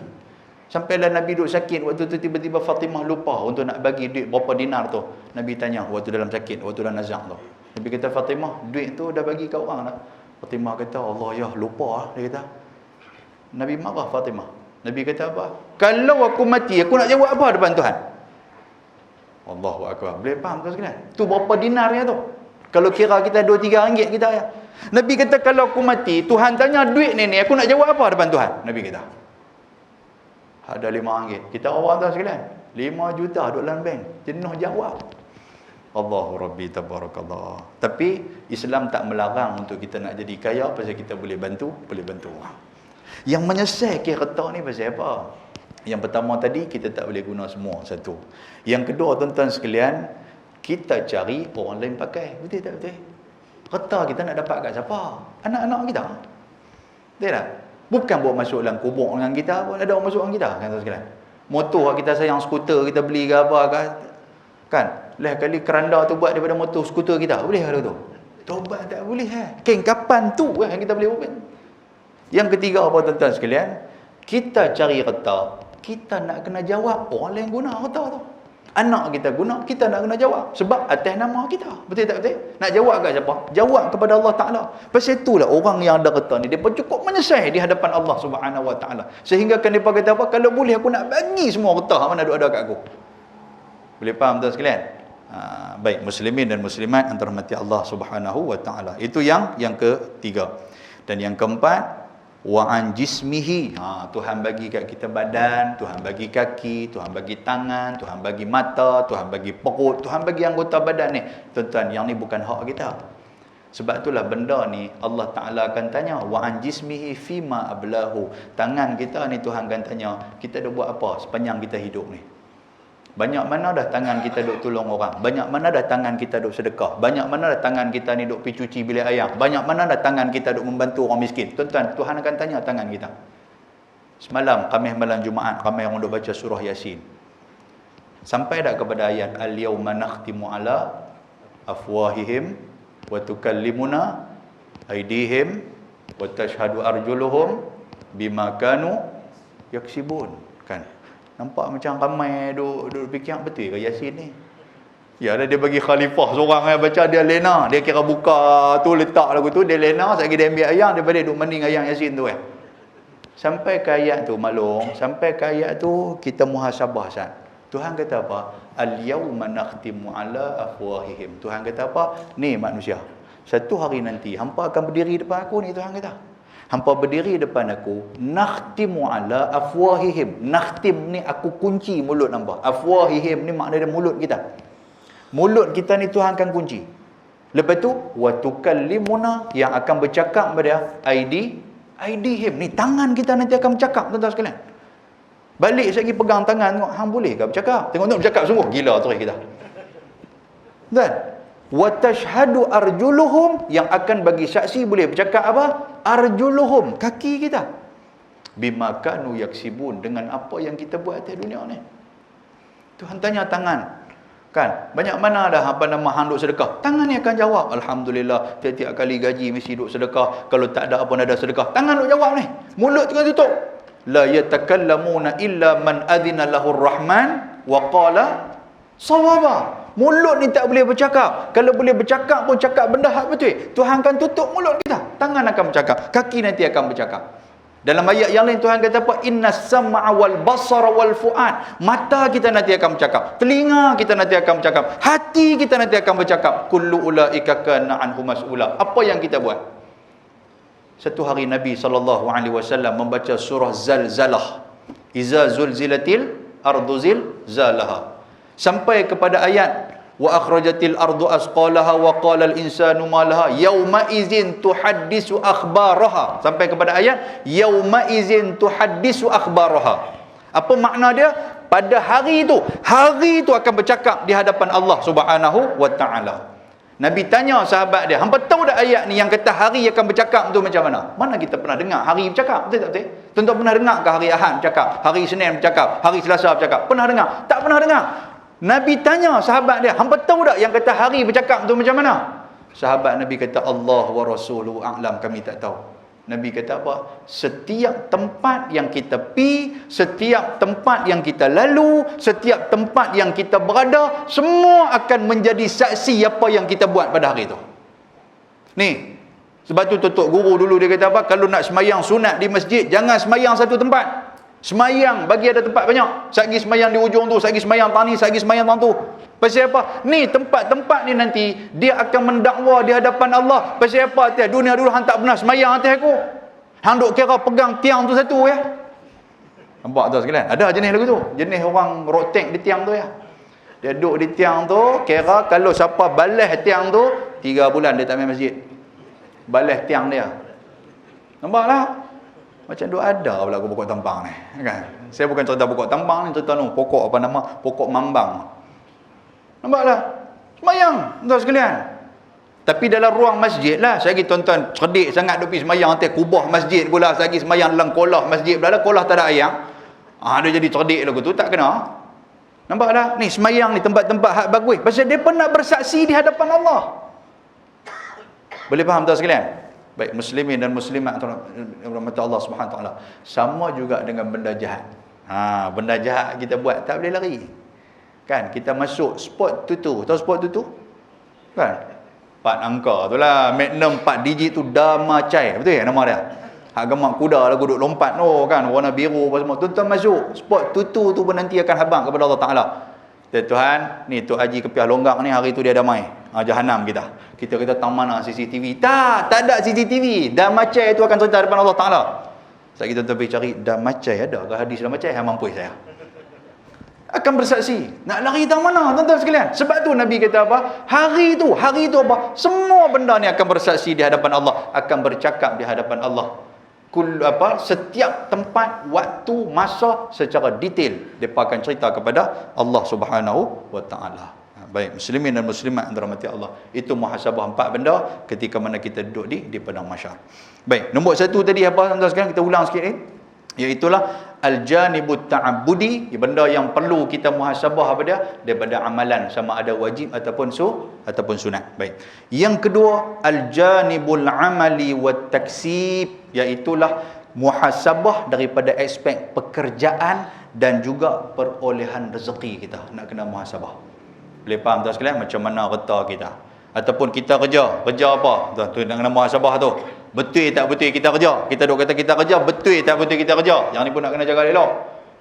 Sampailah Nabi duduk sakit, waktu tu tiba-tiba Fatimah lupa untuk nak bagi duit berapa dinar tu. Nabi tanya waktu dalam sakit, waktu dalam nazak tu. Nabi kata, Fatimah, duit tu dah bagi ke orang dah. Fatimah kata, Allah ya lupa. Dia kata. Nabi marah Fatimah. Nabi kata apa? Kalau aku mati, aku nak jawab apa depan Tuhan? Allahu Akbar. Boleh faham tuan sekalian? Tu berapa dinarnya tu? Kalau kira kita 2-3 ringgit kita ya. Nabi kata kalau aku mati, Tuhan tanya duit ni aku nak jawab apa depan Tuhan? Nabi kata. Ada 5 ringgit. Kita orang tuan sekalian. 5 juta duduk dalam bank. Jenuh jawab. Allahu Rabbi tabarakallah. Tapi Islam tak melarang untuk kita nak jadi kaya pasal kita boleh bantu orang. Yang menyesal kereta ni pasal apa? Yang pertama tadi, kita tak boleh guna semua, satu. Yang kedua, tuan-tuan sekalian, kita cari orang lain pakai. Betul tak betul? Kereta kita nak dapat kat siapa? Anak-anak kita. Betul tak? Bukan buat masuk dalam kubur dengan kita, pun ada orang masuk dengan kita, kan tuan sekalian? Motor kita sayang, skuter kita beli ke apa kan? Lain kali keranda tu buat daripada motor skuter kita. Boleh ke tu? Tobat tak boleh kapan tu yang kita boleh buat. Yang ketiga apa tuan-tuan sekalian? Kita cari kereta, kita nak kena jawab orang lain guna kereta tu. Anak kita guna, kita nak kena jawab. Sebab atas nama kita. Betul tak betul? Nak jawab kat siapa? Jawab kepada Allah Ta'ala. Pasal itulah orang yang ada kereta ni, mereka cukup menyesal di hadapan Allah Subhanahu Wa Ta'ala. Sehingga kan mereka kata apa? Kalau boleh aku nak bagi semua kereta mana ada kat aku. Boleh faham tuan sekalian? Baik, muslimin dan muslimat antara rahmati Allah Subhanahu Wa Ta'ala. Itu yang ketiga. Dan yang keempat, wa an jismihi. Tuhan bagi kat kita badan, Tuhan bagi kaki, Tuhan bagi tangan, Tuhan bagi mata, Tuhan bagi perut, Tuhan bagi anggota badan ni. Tuan-tuan, yang ni bukan hak kita. Sebab itulah benda ni Allah Ta'ala akan tanya, wa an jismihi fima ablahu. Tangan kita ni Tuhan akan tanya, kita dah buat apa sepanjang kita hidup ni? Banyak mana dah tangan kita duk tolong orang? Banyak mana dah tangan kita duk sedekah? Banyak mana dah tangan kita ni duk pergi cuci bilik ayam? Banyak mana dah tangan kita duk membantu orang miskin? Tuan-tuan, Tuhan akan tanya tangan kita. Semalam, Khamis malam Jumaat, ramai orang duk baca surah Yasin. Sampai dah kepada ayat al-yawma nakhtimu ala afwahihim wa tukallimuna aydihim wa tashhadu arjuluhum bima kanu yaksibun. Kan? Nampak macam ramai duk fikir betul ke Yasin ni? Ya, dia bagi khalifah seorang yang baca, dia lena, dia kira buka tu letak lagu tu, dia lena, sekali dia ambil ayat, dia balik duk mending ayat Yasin tu Sampai ke ayat tu malung, sampai ke ayat tu kita muhasabah sat. Tuhan kata apa? Al-yawma nakhtimu ala afwahihim. Tuhan kata apa? Ni manusia. Satu hari nanti hampa akan berdiri depan aku ni, Tuhan kata. Hampa berdiri depan aku, nakhtimu ala afwahihim. Nakhtim ni aku kunci mulut hampa. Afwahihim ni makna dia mulut kita. Mulut kita ni Tuhan akan kunci. Lepas tu wa tukallimuna, yang akan bercakap pada aidihim ni, tangan kita nanti akan bercakap, tuan-tuan sekalian. Balik lagi pegang tangan, tengok hang boleh ke bercakap? Tengok bercakap sungguh gila terus kita. Dan wa tashhadu arjuluhum, yang akan bagi saksi boleh bercakap apa? Arjuluhum, kaki kita. Bima kanu yaksibun, dengan apa yang kita buat atas dunia ni. Tuhan tanya tangan. Kan? Banyak mana dah apa nama hang duk sedekah? Tangan ni akan jawab. Alhamdulillah, tiap-tiap kali gaji mesti duk sedekah. Kalau tak ada apa nak ada sedekah. Tangan duk jawab ni. Mulut tengah tutup. la yatakallamuna illa man adhina lahur rahman wa qala sawaba. Mulut ni tak boleh bercakap. Kalau boleh bercakap pun cakap benda hak betul. Tuhan akan tutup mulut kita. Tangan akan bercakap, kaki nanti akan bercakap. Dalam ayat yang lain Tuhan kata apa? Innas sam'a wal basara wal fuad. Mata kita nanti akan bercakap, telinga kita nanti akan bercakap, hati kita nanti akan bercakap. Kullu ulaika kana anhu mas'ula. Apa yang kita buat? Satu hari Nabi SAW membaca surah Zalzalah. Iza zulzilatil ardu zilzalaha. Sampai kepada ayat wa akhrajatil ardu asqalaha wa qala al insanu ma laha yauma idzin tuhaddisu akhbaraha. Sampai kepada ayat yauma idzin tuhaddisu akhbaraha. Apa makna dia? Pada hari itu akan bercakap di hadapan Allah Subhanahu wa taala. Nabi tanya sahabat dia, "Hangpa tahu tak ayat ni yang kata hari akan bercakap tu macam mana?" Mana kita pernah dengar hari bercakap? Betul tak betul? Tuan-tuan pernah dengar ke hari Ahad bercakap, hari Senin bercakap, hari Selasa bercakap? Pernah dengar? Tak pernah dengar. Nabi tanya sahabat dia, "Hangpa tahu tak yang kata hari bercakap tu macam mana?" Sahabat Nabi kata, "Allah wa rasuluhu a'lam, kami tak tahu." Nabi kata apa? Setiap tempat yang kita pi, setiap tempat yang kita lalu, setiap tempat yang kita berada, semua akan menjadi saksi apa yang kita buat pada hari itu. Ni, sebab tu Tok Guru dulu dia kata apa? Kalau nak semayang sunat di masjid, jangan semayang satu tempat. Semayang bagi ada tempat banyak. Sagi semayang di ujung tu, sagi semayang tani, sagi semayang tang tu. Pasal apa? Ni tempat-tempat ni nanti dia akan mendakwa di hadapan Allah. Pasal apa? Atas dunia dulu hang tak pernah semayang atas aku. Hang duk kira pegang tiang tu satu ya. Nampak tak sekalian? Ada jenis lagu tu. Jenis orang rotek di tiang tu ya. Dia duduk di tiang tu, kira kalau siapa balas tiang tu 3 bulan dia tak main masjid. Balas tiang dia. Nampak tak? Macam duk ada pula pokok tampang ni, kan? Saya bukan cerita pokok tampang ni, cerita ni pokok apa nama? Pokok mambang. Nampaklah? Semayang, tuan sekalian. Tapi dalam ruang masjid lah, saya lagi tuan-tuan cerdik sangat duk pergi semayang atas kubah masjid pula, saya lagi semayang dalam kolah masjid pula, kolah tak ada ayam. Dia jadi cerdik lagu tu, tak kena. Nampaklah? Ni semayang ni tempat-tempat hak bagus. Pasal dia pernah bersaksi di hadapan Allah. Boleh faham tuan sekalian? Baik, muslimin dan muslimat rahmat Allah Subhanahu taala. Sama juga dengan benda jahat. Benda jahat kita buat tak boleh lari. Kan kita masuk spot tutu. Tahu spot tutu? Kan? 4 angka itulah, Magnum 4 digit tu Damacai. Betul ya nama dia? Hak gemak kuda lagu duk lompat tu kan, warna biru apa semua. Tuan-tuan masuk spot tutu tu pun nanti akan habang kepada Allah Taala. Tuhan, ni Tok Haji Kepiah Longgak ni hari tu dia damai. Jahanam kita. Kita kata tang mana CCTV? Tak ada CCTV. Damacai itu akan cerita depan Allah Taala. Saya kita pergi cari Damacai ada ke hadis Damacai? Mampu saya. Akan bersaksi. Nak lari tang mana tuan-tuan sekalian? Sebab tu Nabi kata apa? Hari itu apa? Semua benda ni akan bersaksi di hadapan Allah, akan bercakap di hadapan Allah. Setiap tempat, waktu, masa secara detail depa akan cerita kepada Allah Subhanahu wa taala. Baik, muslimin dan muslimat yang dirahmati Allah. Itu muhasabah 4 benda ketika mana kita duduk di padang mahsyar. Baik, nombor 1 tadi apa tuan-tuan sekalian, kita ulang sikit ni. Iaitulah al-janibut ta'abbudi, benda yang perlu kita muhasabah apa dia daripada amalan, sama ada wajib ataupun sunat. Baik. Yang kedua, al-janibul amali wat taksib, iaitulah muhasabah daripada aspek pekerjaan dan juga perolehan rezeki kita. Nak kena muhasabah. Boleh faham tuan sekalian macam mana reta kita? Ataupun kita kerja apa? Tu nak kena muhasabah tu. Betul tak betul kita kerja? Kita duk kata kita kerja, betul tak betul kita kerja? Yang ni pun nak kena jaga elok.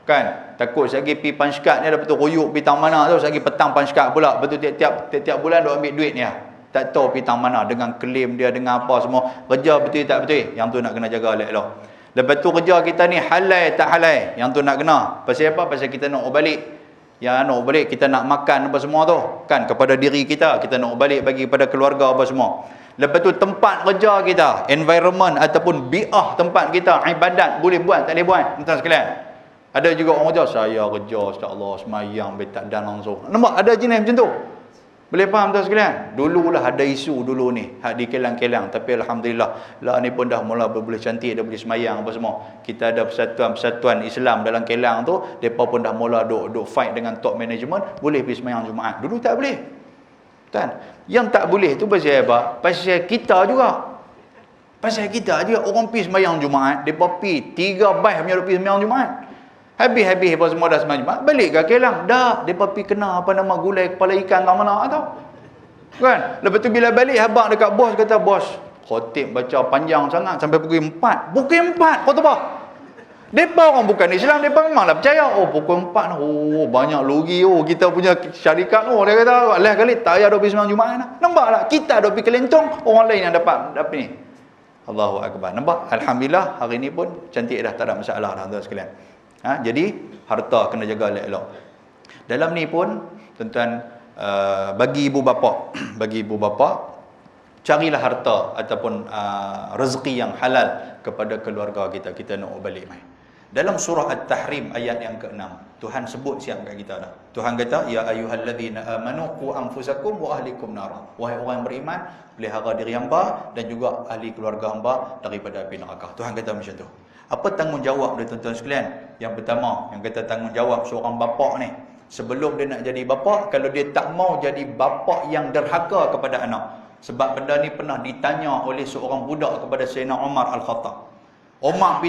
Kan? Takut sekali pergi punch card ni dah betul royuk pergi tang mana tu, sekali petang punch card pula. Betul tiap bulan duk ambil duit ni ah. Tak tahu pergi tang mana dengan klaim dia dengan apa semua. Kerja betul tak betul? Yang tu nak kena jaga elok. Lepas tu kerja kita ni halal tak halal? Yang tu nak kena. Pasal apa? Pasal kita nak balik. Yang nak balik kita nak makan apa semua tu. Kan? Kepada diri kita nak balik bagi kepada keluarga apa semua. Lepas tu tempat kerja kita, environment ataupun bi'ah tempat kita, ibadat boleh buat tak boleh buat, tuan sekalian. Ada juga orang kata saya kerja insya-Allah semayang tak dan langsung. Nampak ada jenis macam tu. Boleh faham tuan sekalian? Dululah ada isu dulu ni, hak di kelang-kelang, tapi alhamdulillah lah ni pun dah mula boleh cantik, dah boleh semayang apa semua. Kita ada persatuan Islam dalam Kelang tu, depa pun dah mula duk fight dengan top management, boleh pergi semayang Jumaat. Dulu tak boleh. Kan? Yang tak boleh tu pasal apa? Pasal kita juga. Pasal kita je orang pi sembahyang Jumaat, depa pi 3 baih punya pi sembahyang Jumaat. Habis apa semua dah sembahyang Jumaat, balik ke Kelang. Dah, depa pi kena apa nama gulai kepala ikan tak mana tau. Kan? Lepas tu bila balik habaq dekat bos kata, "Bos, khotib baca panjang sangat sampai pukul 4." Pukul 4 khotbah. Depa orang bukan Islam, depa memanglah percaya. Oh, pukul 4. Oh, banyak logi. Oh, kita punya syarikat. Oh, dia kata, "Alah kali tak payah dok pergi sembahyang Jumaat dah." Nampak tak? Kita dok pergi kelentong, orang lain yang dapat ni. Allahu akbar. Nampak? Alhamdulillah hari ni pun cantik dah, tak ada masalah dah tuan sekalian. Jadi harta kena jaga elok-elok. Dalam ni pun tuan-tuan, bagi ibu bapa, bagi ibu bapa, carilah harta ataupun rezeki yang halal kepada keluarga kita. Kita nak balik mai. Dalam surah At-Tahrim ayat yang ke-6, Tuhan sebut siap kat kita dah. Tuhan kata, "Ya ayyuhallazina amanu qu anfusakum wa ahlikum nara." Wahai orang yang beriman, pelihara diri hamba dan juga ahli keluarga hamba daripada api neraka. Tuhan kata macam tu. Apa tanggungjawab dia tuan-tuan sekalian? Yang pertama, yang kata tanggungjawab seorang bapa ni, sebelum dia nak jadi bapa, kalau dia tak mau jadi bapa yang derhaka kepada anak. Sebab benda ni pernah ditanya oleh seorang budak kepada Sayyidina Umar Al-Khattab. Umar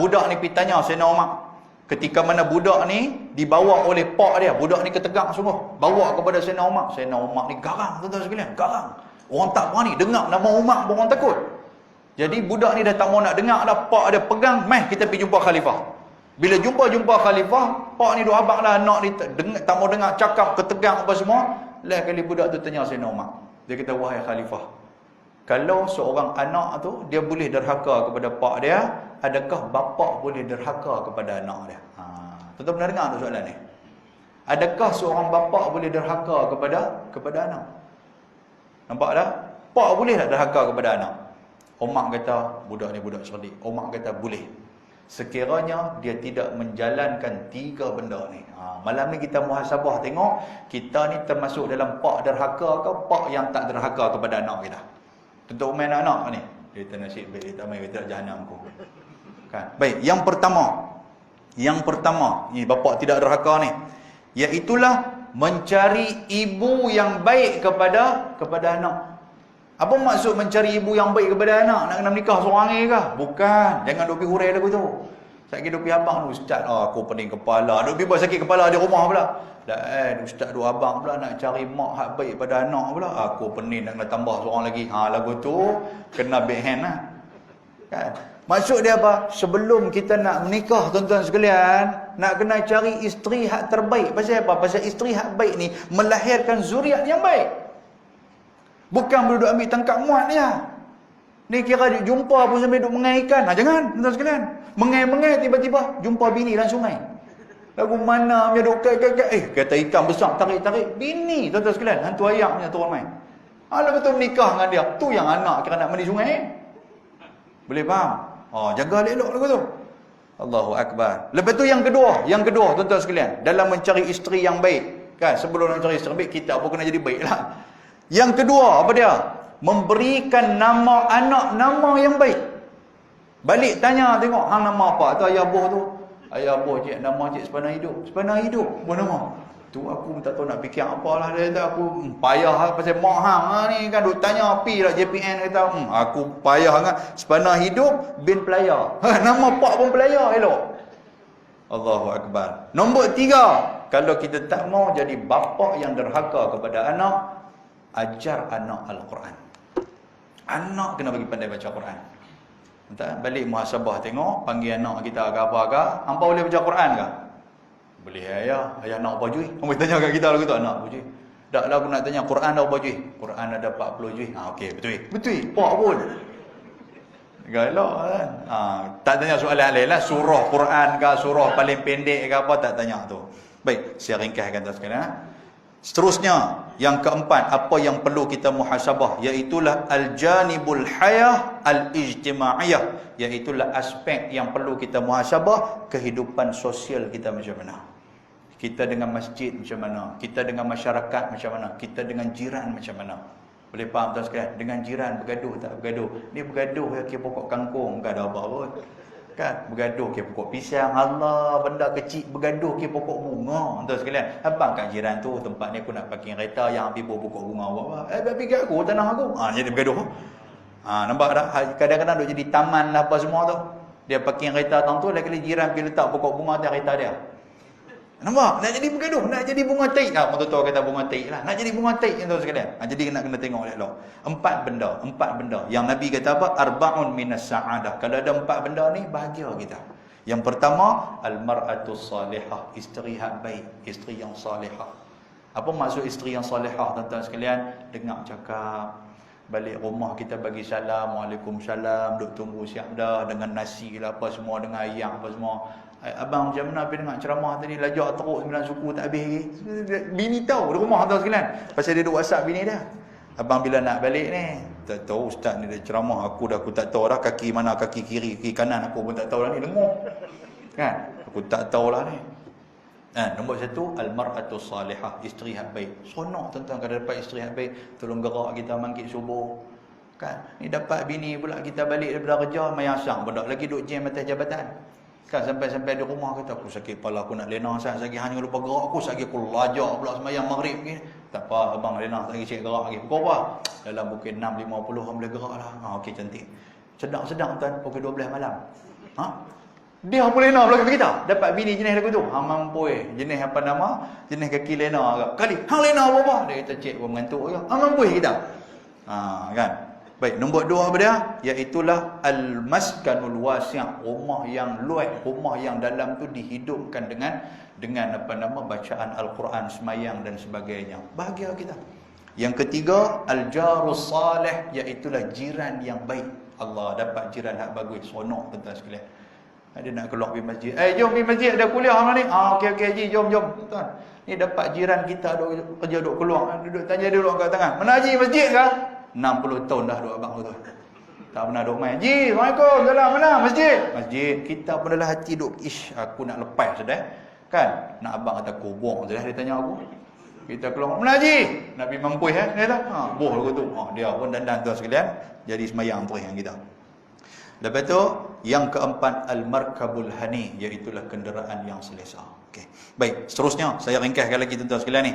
budak ni tanya Sayyidina Umar. Ketika mana budak ni dibawa oleh pak dia, budak ni ketegak sungguh, bawa kepada Sayyidina Umar. Sayyidina Umar ni garang tuan-tuan sekalian, garang. Orang tak berani dengar nama Umar pun orang takut. Jadi budak ni dah tak mau nak dengar dah, pak dia pegang, "Meh kita pergi jumpa khalifah." Bila jumpa khalifah, pak ni duk abang dah, anak ni tak mau dengar cakap, ketegang apa semua. Lain kali budak tu tanya Sayyidina Umar. Dia kata, "Wahai khalifah, kalau seorang anak tu dia boleh derhaka kepada pak dia, adakah bapa boleh derhaka kepada anak dia?" Tuan-tuan pernah dengar tu soalan ni? Adakah seorang bapa boleh derhaka kepada anak? Nampak tak? Pak boleh tak derhaka kepada anak? Umar kata, budak ni budak cerdik. Umar kata boleh. Sekiranya dia tidak menjalankan 3 benda ni. Malam ni kita muhasabah tengok, kita ni termasuk dalam pak derhaka ke pak yang tak derhaka kepada anak kita. Tentu main anak ni, dia tak nasib baik, dia tak main, dia tak jahanam aku. Kan? Baik, yang pertama, ni bapa tidak derhaka ni, iaitulah mencari ibu yang baik kepada anak. Apa maksud mencari ibu yang baik kepada anak? Nak kena menikah seorang ni ke? Bukan. Jangan duk pergi hurai lagu tu. Sakit duk pergi abang tu, "Ustaz, aku pening kepala." Duk pergi buat sakit kepala di rumah pula. Ustaz duk abang pula nak cari mak hak baik pada anak pula. Aku pening nak kena tambah seorang lagi. Lagu tu kena backhand lah. Kan? Maksud dia apa? Sebelum kita nak menikah tuan-tuan sekalian, nak kena cari isteri hak terbaik. Pasal apa? Pasal isteri hak baik ni melahirkan zuriat yang baik. Bukan duduk ambil tangkap muat dia. Ni kira dia jumpa pun sambil duduk mengai ikan. Jangan, tuan-tuan sekalian. Mengai-mengai tiba-tiba jumpa bini dalam sungai. Lagu mana punya duduk kata ikan besar, tarik-tarik. Bini, tuan-tuan sekalian. Hantu ayak punya turun main. Lepas tu menikah dengan dia. Tu yang anak kira nak mandi sungai. Boleh faham? Jaga elok lagu tu. Allahu Akbar. Lepas tu yang kedua tuan-tuan sekalian. Dalam mencari isteri yang baik. Kan, sebelum mencari isteri baik, kita pun kena jadi baik lah. Yang kedua, apa dia? Memberikan nama anak nama yang baik. Balik tanya tengok hang nama apa? Tu ayah buah tu. Ayah buah cik, nama cik sepanjang hidup. Sepanjang hidup buah nama. Tu aku tak tahu nak fikir apalah dia kata aku payah pasal mak hang ni kan duk tanya pi lah JPN kata aku payah sangat sepanjang hidup bin pelaya. Nama pak pun pelaya elok. Allahu Akbar. Nombor 3, kalau kita tak mau jadi bapa yang derhaka kepada anak, ajar anak Al-Quran. Anak kena bagi pandai baca Quran. Entah, balik muhasabah tengok, panggil anak kita ke apa ke, hampa boleh baca Quran ke? Boleh ayah nak apa juih? Hampa tanya kat kita lagu tu, anak apa juih? Tak lah aku nak tanya, Quran dah apa juih? Quran ada 40 juih. Okey, betul. Pak pun. Galak kan? Tak tanya soalan lain lah, surah Quran ke, surah paling pendek ke apa, tak tanya tu. Baik, saya ringkaskan tuan sekalian. Seterusnya, yang keempat, apa yang perlu kita muhasabah, iaitulah al-janibul hayah al-ijtimaiyah, iaitulah aspek yang perlu kita muhasabah, kehidupan sosial kita macam mana. Kita dengan masjid macam mana, kita dengan masyarakat macam mana, kita dengan jiran macam mana. Boleh faham tuan sekalian? Dengan jiran bergaduh tak bergaduh. Ni bergaduh ke pokok kangkung, tak ada apa pun. Kan bergaduh ke pokok pisang, Allah, benda kecil bergaduh ke pokok bunga. Tuan sekalian, abang kat jiran tu tempat ni aku nak parking kereta yang habis pokok bunga apa. Fikir aku tanah aku. Jadi bergaduh. Nampak tak? Kadang-kadang duk jadi taman lah apa semua tu. Dia parking kereta tang tu, lagi jiran pergi letak pokok bunga atas kereta dia. Nampak? Nak jadi bergaduh, nak jadi bunga taik. Orang tu kata bunga taik lah. Nak jadi bunga taik tu sekalian. Jadi kena tengok elok. Empat benda. Yang Nabi kata apa? Arba'un minas sa'adah. Kalau ada empat benda ni, bahagia kita. Yang pertama, al-mar'atus salihah, isteri hak baik, isteri yang salihah. Apa maksud isteri yang salihah, tuan-tuan sekalian? Dengar cakap, balik rumah kita bagi salam, waalaikumsalam, duk tunggu siap dah dengan nasi lah apa semua, dengan ayam apa semua. Abang macam mana pergi dengar ceramah tadi, lajak teruk 9 suku tak habis lagi. Bini tahu di rumah tuan sekalian, pasal dia duk WhatsApp bini dia. Abang bila nak balik ni? Tak tahu ustaz ni dia ceramah, aku tak tahu dah kaki mana, kaki kiri, kaki kanan aku pun tak tahu dah ni, dengar. Kan? Aku tak tahu lah ni. Nombor satu, al-mar'atu salihah, isteri hak baik. Sonok tuan-tuan kalau dapat isteri hak baik, tolong gerak kita mangkit subuh. Kan? Ni dapat bini pula kita balik daripada kerja, main asang budak lagi duk jam atas jabatan. Kan sampai di rumah kata aku sakit kepala, aku nak lena sakit hanya lupa gerak, aku sakit aku lajak pula sembahyang maghrib ni. Tak apa abang, lena tak cek gerak lagi. Pukul apa? Dalam pukul 6.50 boleh gerak lah. Okey cantik. Sedang tuan pukul 12 malam. Dia pun lena belakang kita. Dapat bini jenis lagu tu. Mampui. Jenis apa nama? Jenis kaki lena agak. Kali, hang lena apa? Dia kata cik pun mengantuk je. Mampui kita. Kan? Baik, nombor dua apa dia? Iaitulah al-maskanul wasi', rumah yang luas, rumah yang dalam tu dihidupkan dengan apa nama bacaan Al-Quran, semayang dan sebagainya. Bahagia kita. Yang ketiga, al-jarus salih, iaitulah jiran yang baik. Allah dapat jiran hak bagus, sonok tuan-tuan sekalian. Dia nak keluar pergi masjid. Jom pergi masjid, ada kuliah malam ni. Okey Haji, jom. Tuan. Ni dapat jiran kita kerja duk keluar. Duduk tanya dia duduk kat tangan. Mana Haji masjid ke? 60 tahun dah duk abang tu. Tak pernah duk main. Haji, Assalamualaikum. Salam, mana masjid? Masjid. Kita pun dalam hati duk, aku nak lepas sudah. Kan? Nak abang kata kubur sudah dia tanya aku. Kita keluar. Mana Haji? Nak pergi mampus dia kata. Boh lagu tu. Dia pun dandan tuan sekalian. Jadi semayang terus yang kita. Lepas tu, yang keempat, al-markabul hani, iaitulah kenderaan yang selesa. Okey. Baik, seterusnya, saya ringkaskan lagi tuan-tuan sekalian ni.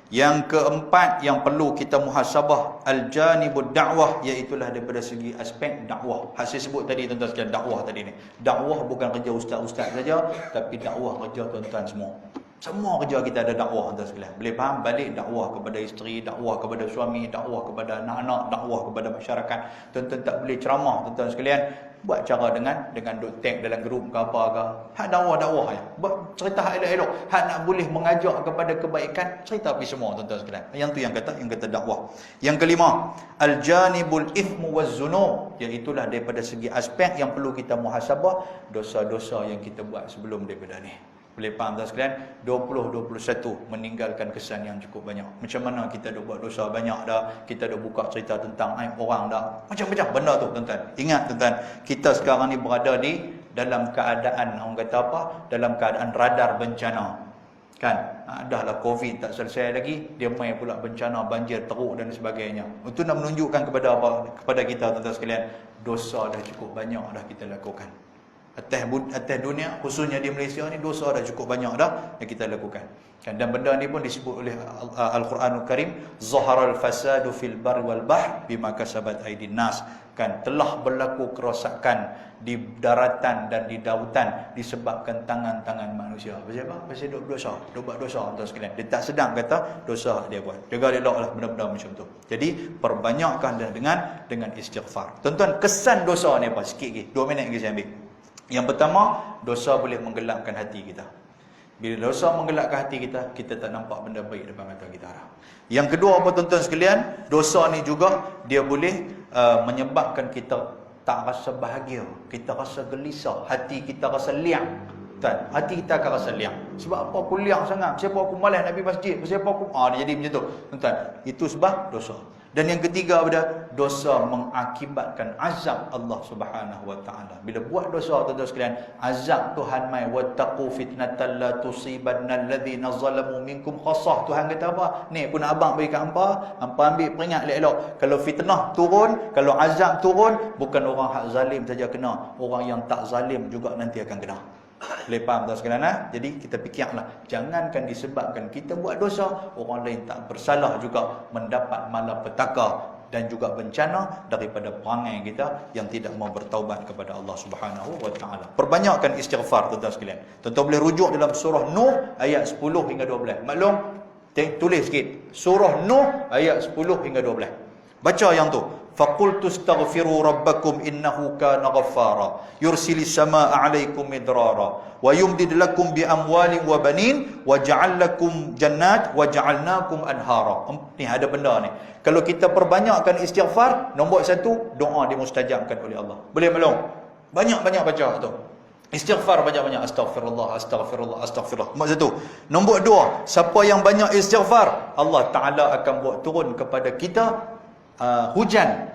Yang keempat yang perlu kita muhasabah, al-janibud da'wah, iaitulah daripada segi aspek dakwah. Hasil sebut tadi tuan-tuan sekalian, dakwah tadi ni. Dakwah bukan kerja ustaz-ustaz saja, tapi dakwah kerja tuan-tuan semua. Semua kerja kita ada dakwah tuan sekalian. Boleh faham? Balik dakwah kepada isteri, dakwah kepada suami, dakwah kepada anak-anak, dakwah kepada masyarakat. Tuan-tuan tak boleh ceramah tuan-tuan sekalian. Buat cara dengan duk tag dalam grup ke apa ke. Hak dakwah-dakwah ya. Buat cerita hak elok-elok. Hak nak boleh mengajak kepada kebaikan, cerita pergi semua tuan-tuan sekalian. Yang tu yang kata dakwah. Yang kelima, al-janibul ithmu waz-zunub, iaitulah daripada segi aspek yang perlu kita muhasabah dosa-dosa yang kita buat sebelum daripada ni. Boleh faham tuan sekalian? 2021 meninggalkan kesan yang cukup banyak. Macam mana kita dah buat dosa banyak dah, kita dah buka cerita tentang aib orang dah. Macam-macam benda tu tuan-tuan. Ingat tuan-tuan, kita sekarang ni berada di dalam keadaan, orang kata apa? Dalam keadaan radar bencana. Kan? Dahlah Covid tak selesai lagi, dia main pula bencana banjir, teruk dan sebagainya. Itu nak menunjukkan kepada apa? Kepada kita tuan-tuan sekalian, dosa dah cukup banyak dah kita lakukan. Atas dunia, khususnya di Malaysia ni, dosa dah cukup banyak dah yang kita lakukan. Kan? Dan benda ni pun disebut oleh Al-Quranul Karim, zaharal fasadu fil barri wal bahr bima kasabat aydin nas. Kan? Telah berlaku kerosakan di daratan dan di lautan disebabkan tangan-tangan manusia. Pasal apa? Pasal duk berdosa, duk buat dosa tuan sekalian. Dia tak sedang kata dosa dia buat. Jaga eloklah benda-benda macam tu. Jadi perbanyakkan dengan istighfar. Tuan-tuan, kesan dosa ni apa? Sikit lagi. 2 minit lagi saya ambil. Yang pertama, dosa boleh menggelapkan hati kita. Bila dosa menggelapkan hati kita, kita tak nampak benda baik depan mata kita. Yang kedua apa tuan-tuan sekalian, dosa ni juga dia boleh menyebabkan kita tak rasa bahagia, kita rasa gelisah, hati kita rasa liang. Tuan, hati kita akan rasa liang. Sebab apa aku liang sangat? Siapa aku malas nak pergi masjid? Siapa aku dia jadi macam tu. Tuan, itu sebab dosa. Dan yang ketiga pada dosa mengakibatkan azab Allah Subhanahu wa taala. Bila buat dosa tuan-tuan sekalian, azab Tuhan mai wattaqu fitnatan la tusibanna alladhina zalamu minkum khassah. Tuhan kata apa? Ni pun abang bagi kat hangpa ambil peringat elok-elok. Kalau fitnah turun, kalau azab turun, bukan orang hak zalim saja kena, orang yang tak zalim juga nanti akan kena. Boleh faham tuan sekalian? Jadi kita fikirlah, jangankan disebabkan kita buat dosa, orang lain tak bersalah juga mendapat malapetaka dan juga bencana daripada perangai kita yang tidak mau bertaubat kepada Allah Subhanahu wa taala. Perbanyakkan istighfar tuan-tuan sekalian. Tuan-tuan boleh rujuk dalam surah Nuh ayat 10 hingga 12. Maklum, tulis sikit. Surah Nuh ayat 10 hingga 12. Baca yang tu. فَقُلْتُ اسْتَغْفِرُوا رَبَّكُمْ إِنَّهُ كَانَ غَفَّارًا يُرْسِلِ السَّمَاءَ عَلَيْكُمْ مِدْرَارًا وَيُمْدِدْ لَكُمْ بِأَمْوَالٍ وَبَنِينَ وَجَعَلْ لَكُمْ جَنَّاتٍ وَجَعَلْنَاكُمْ أَنْهَارًا. Ni ada benda ni. Kalau kita perbanyakkan istighfar, nombor satu, doa dimustajabkan oleh Allah. Boleh belum? Banyak-banyak baca tu. Istighfar banyak-banyak. Astaghfirullah, astaghfirullah, astaghfirullah. Nombor satu. Nombor dua, siapa yang banyak istighfar, Allah Ta'ala akan buat turun kepada kita hujan.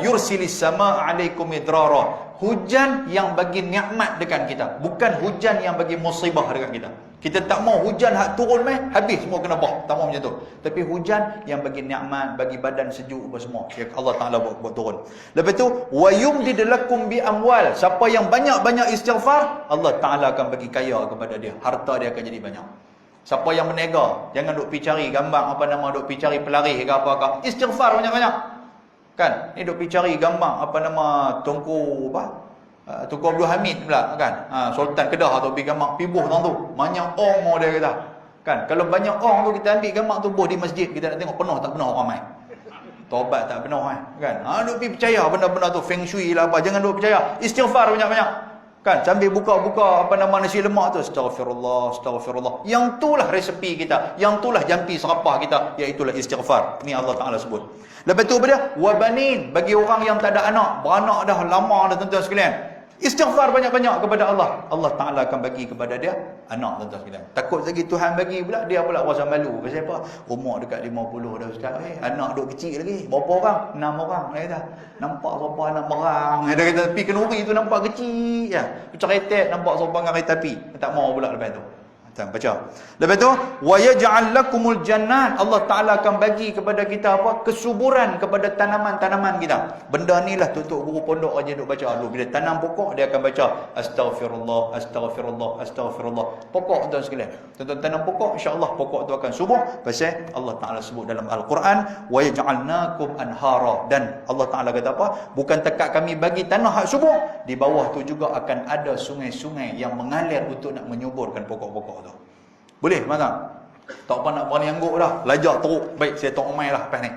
Yursilis sama alaikum midrara. Hujan yang bagi nikmat dekat kita, bukan hujan yang bagi musibah dekat kita. Kita tak mau hujan hak turun habis semua kena bah. Tak mau macam tu. Tapi hujan yang bagi nikmat, bagi badan sejuk apa semua, Allah Taala buat turun. Lepas tu wa yumdid lakum bi amwal. Siapa yang banyak-banyak istighfar, Allah Taala akan bagi kaya kepada dia. Harta dia akan jadi banyak. Siapa yang berniaga, jangan duk pergi cari gambar apa nama, duk pergi cari pelari ke apa-apa. Istighfar banyak-banyak. Kan? Ni duk pergi cari gambar apa nama Tunku Abdul Hamid pula kan. Sultan Kedah tu pergi gambar pibuh tang tu. Banyak orang dia kata. Kan? Kalau banyak orang tu kita ambil gambar tu buh di masjid, kita nak tengok penuh tak penuh orang mai. Taubat tak penuh kan. Duk pergi percaya benda-benda tu feng shui lah apa, jangan duk percaya. Istighfar banyak-banyak. Kan, sambil buka-buka apa nama nasi lemak tu, astaghfirullah, astaghfirullah. Yang itulah resepi kita, yang itulah jampi serapah kita, iaitu istighfar. Ini Allah Taala sebut. Lepas tu apa dia? Wabanin, bagi orang yang tak ada anak, beranak dah lama dah tuan-tuan sekalian. Istighfar banyak-banyak kepada Allah. Allah Ta'ala akan bagi kepada dia anak, tuan-tuan sekalian. Takut lagi Tuhan bagi pula, dia pula rasa malu. Pasal apa? Umur dekat 50 dah ustaz. Anak duk kecil lagi. Berapa orang? 6 orang. Dia kata, nampak siapa anak berang. Dia kata, tepi kenuri tu nampak kecil. Ya. Ceretet nampak siapa dengan kereta api. Tak mau pula lepas tu. Baca. Lepas tu, wa yaj'al lakumul jannat. Allah Taala akan bagi kepada kita apa? Kesuburan kepada tanaman-tanaman kita. Benda nilah tutup guru pondok aja duk baca dulu. Bila tanam pokok dia akan baca astaghfirullah, astaghfirullah, astaghfirullah. Pokok tuan sekalian. Tuan tanam pokok, insya-Allah pokok tu akan subur. Pasal Allah Taala sebut dalam Al-Quran, wa yaj'alnakum anhara. Dan Allah Taala kata apa? Bukan tekat kami bagi tanah hak subur, di bawah tu juga akan ada sungai-sungai yang mengalir untuk nak menyuburkan pokok-pokok tu. Boleh mana? Tak apa nak berani angguk dah. Lajak teruk. Baik, saya tak umai lah lepas ni.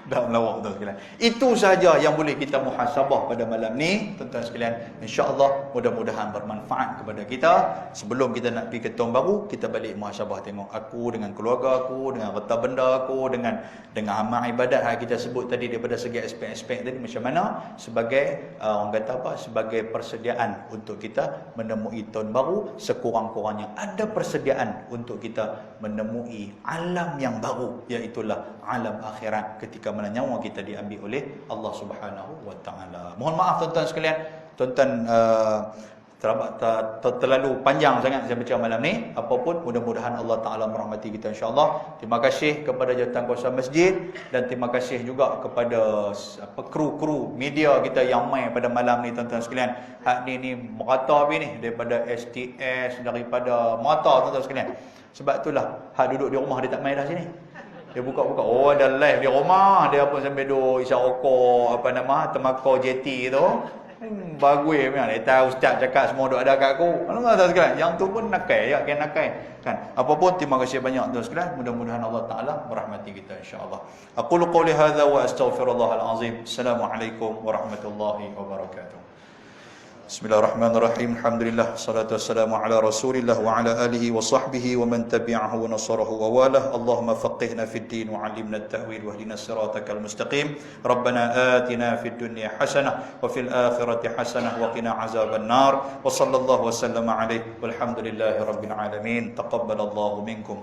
Dah melawak tuan sekalian. Itu sahaja yang boleh kita muhasabah pada malam ni tuan-tuan sekalian. Insya-Allah mudah-mudahan bermanfaat kepada kita. Sebelum kita nak pergi ke tahun baru, kita balik muhasabah tengok aku dengan keluarga aku, dengan harta benda aku, dengan amal ibadat yang kita sebut tadi daripada segi aspek-aspek tadi macam mana sebagai orang kata apa, sebagai persediaan untuk kita menemui tahun baru. Sekurang-kurangnya ada persediaan untuk kita menemui alam yang baru, iaitulah alam akhirat ketika mana nyawa kita diambil oleh Allah Subhanahu wa taala. Mohon maaf tuan-tuan sekalian, tuan-tuan terlalu panjang sangat saya baca malam ni. Apapun, mudah-mudahan Allah Taala merahmati kita insya-Allah. Terima kasih kepada jawatan kuasa masjid dan terima kasih juga kepada kru-kru media kita yang mai pada malam ni tuan-tuan sekalian. Hak ni merata ni daripada STS, daripada merata tuan-tuan sekalian. Sebab itulah hak duduk di rumah dia tak mai dah sini. Dia buka-buka, oh ada live di rumah, dia pun sampai duduk isap rokok, apa nama, temakau jeti tu. Bagus memang. Dia tahu ustaz cakap semua duk ada kat aku. Allah tahu sekalian. Yang tu pun nakai, ya kan nakai. Kan. Apapun terima kasih banyak tuan sekalian. Mudah-mudahan Allah Taala merahmati kita insya-Allah. Aqulu qouli hadza wa astaghfirullahal azim. Assalamualaikum warahmatullahi wabarakatuh. Bismillahirrahmanirrahim. Alhamdulillah, salatu wassalamu ala Rasulillah wa ala alihi wa sahbihi wa man tabi'ahu wa nasarahu wa walah. Allahumma faqihna fid din wa 'allimna at-ta'wil wa hdina siratakal mustaqim. Rabbana atina fid dunya hasanah wa fil akhirati hasanah wa qina azaban nar. Wa sallallahu wa sallama alaihi walhamdulillahi rabbil alamin. Taqabbalallahu minkum.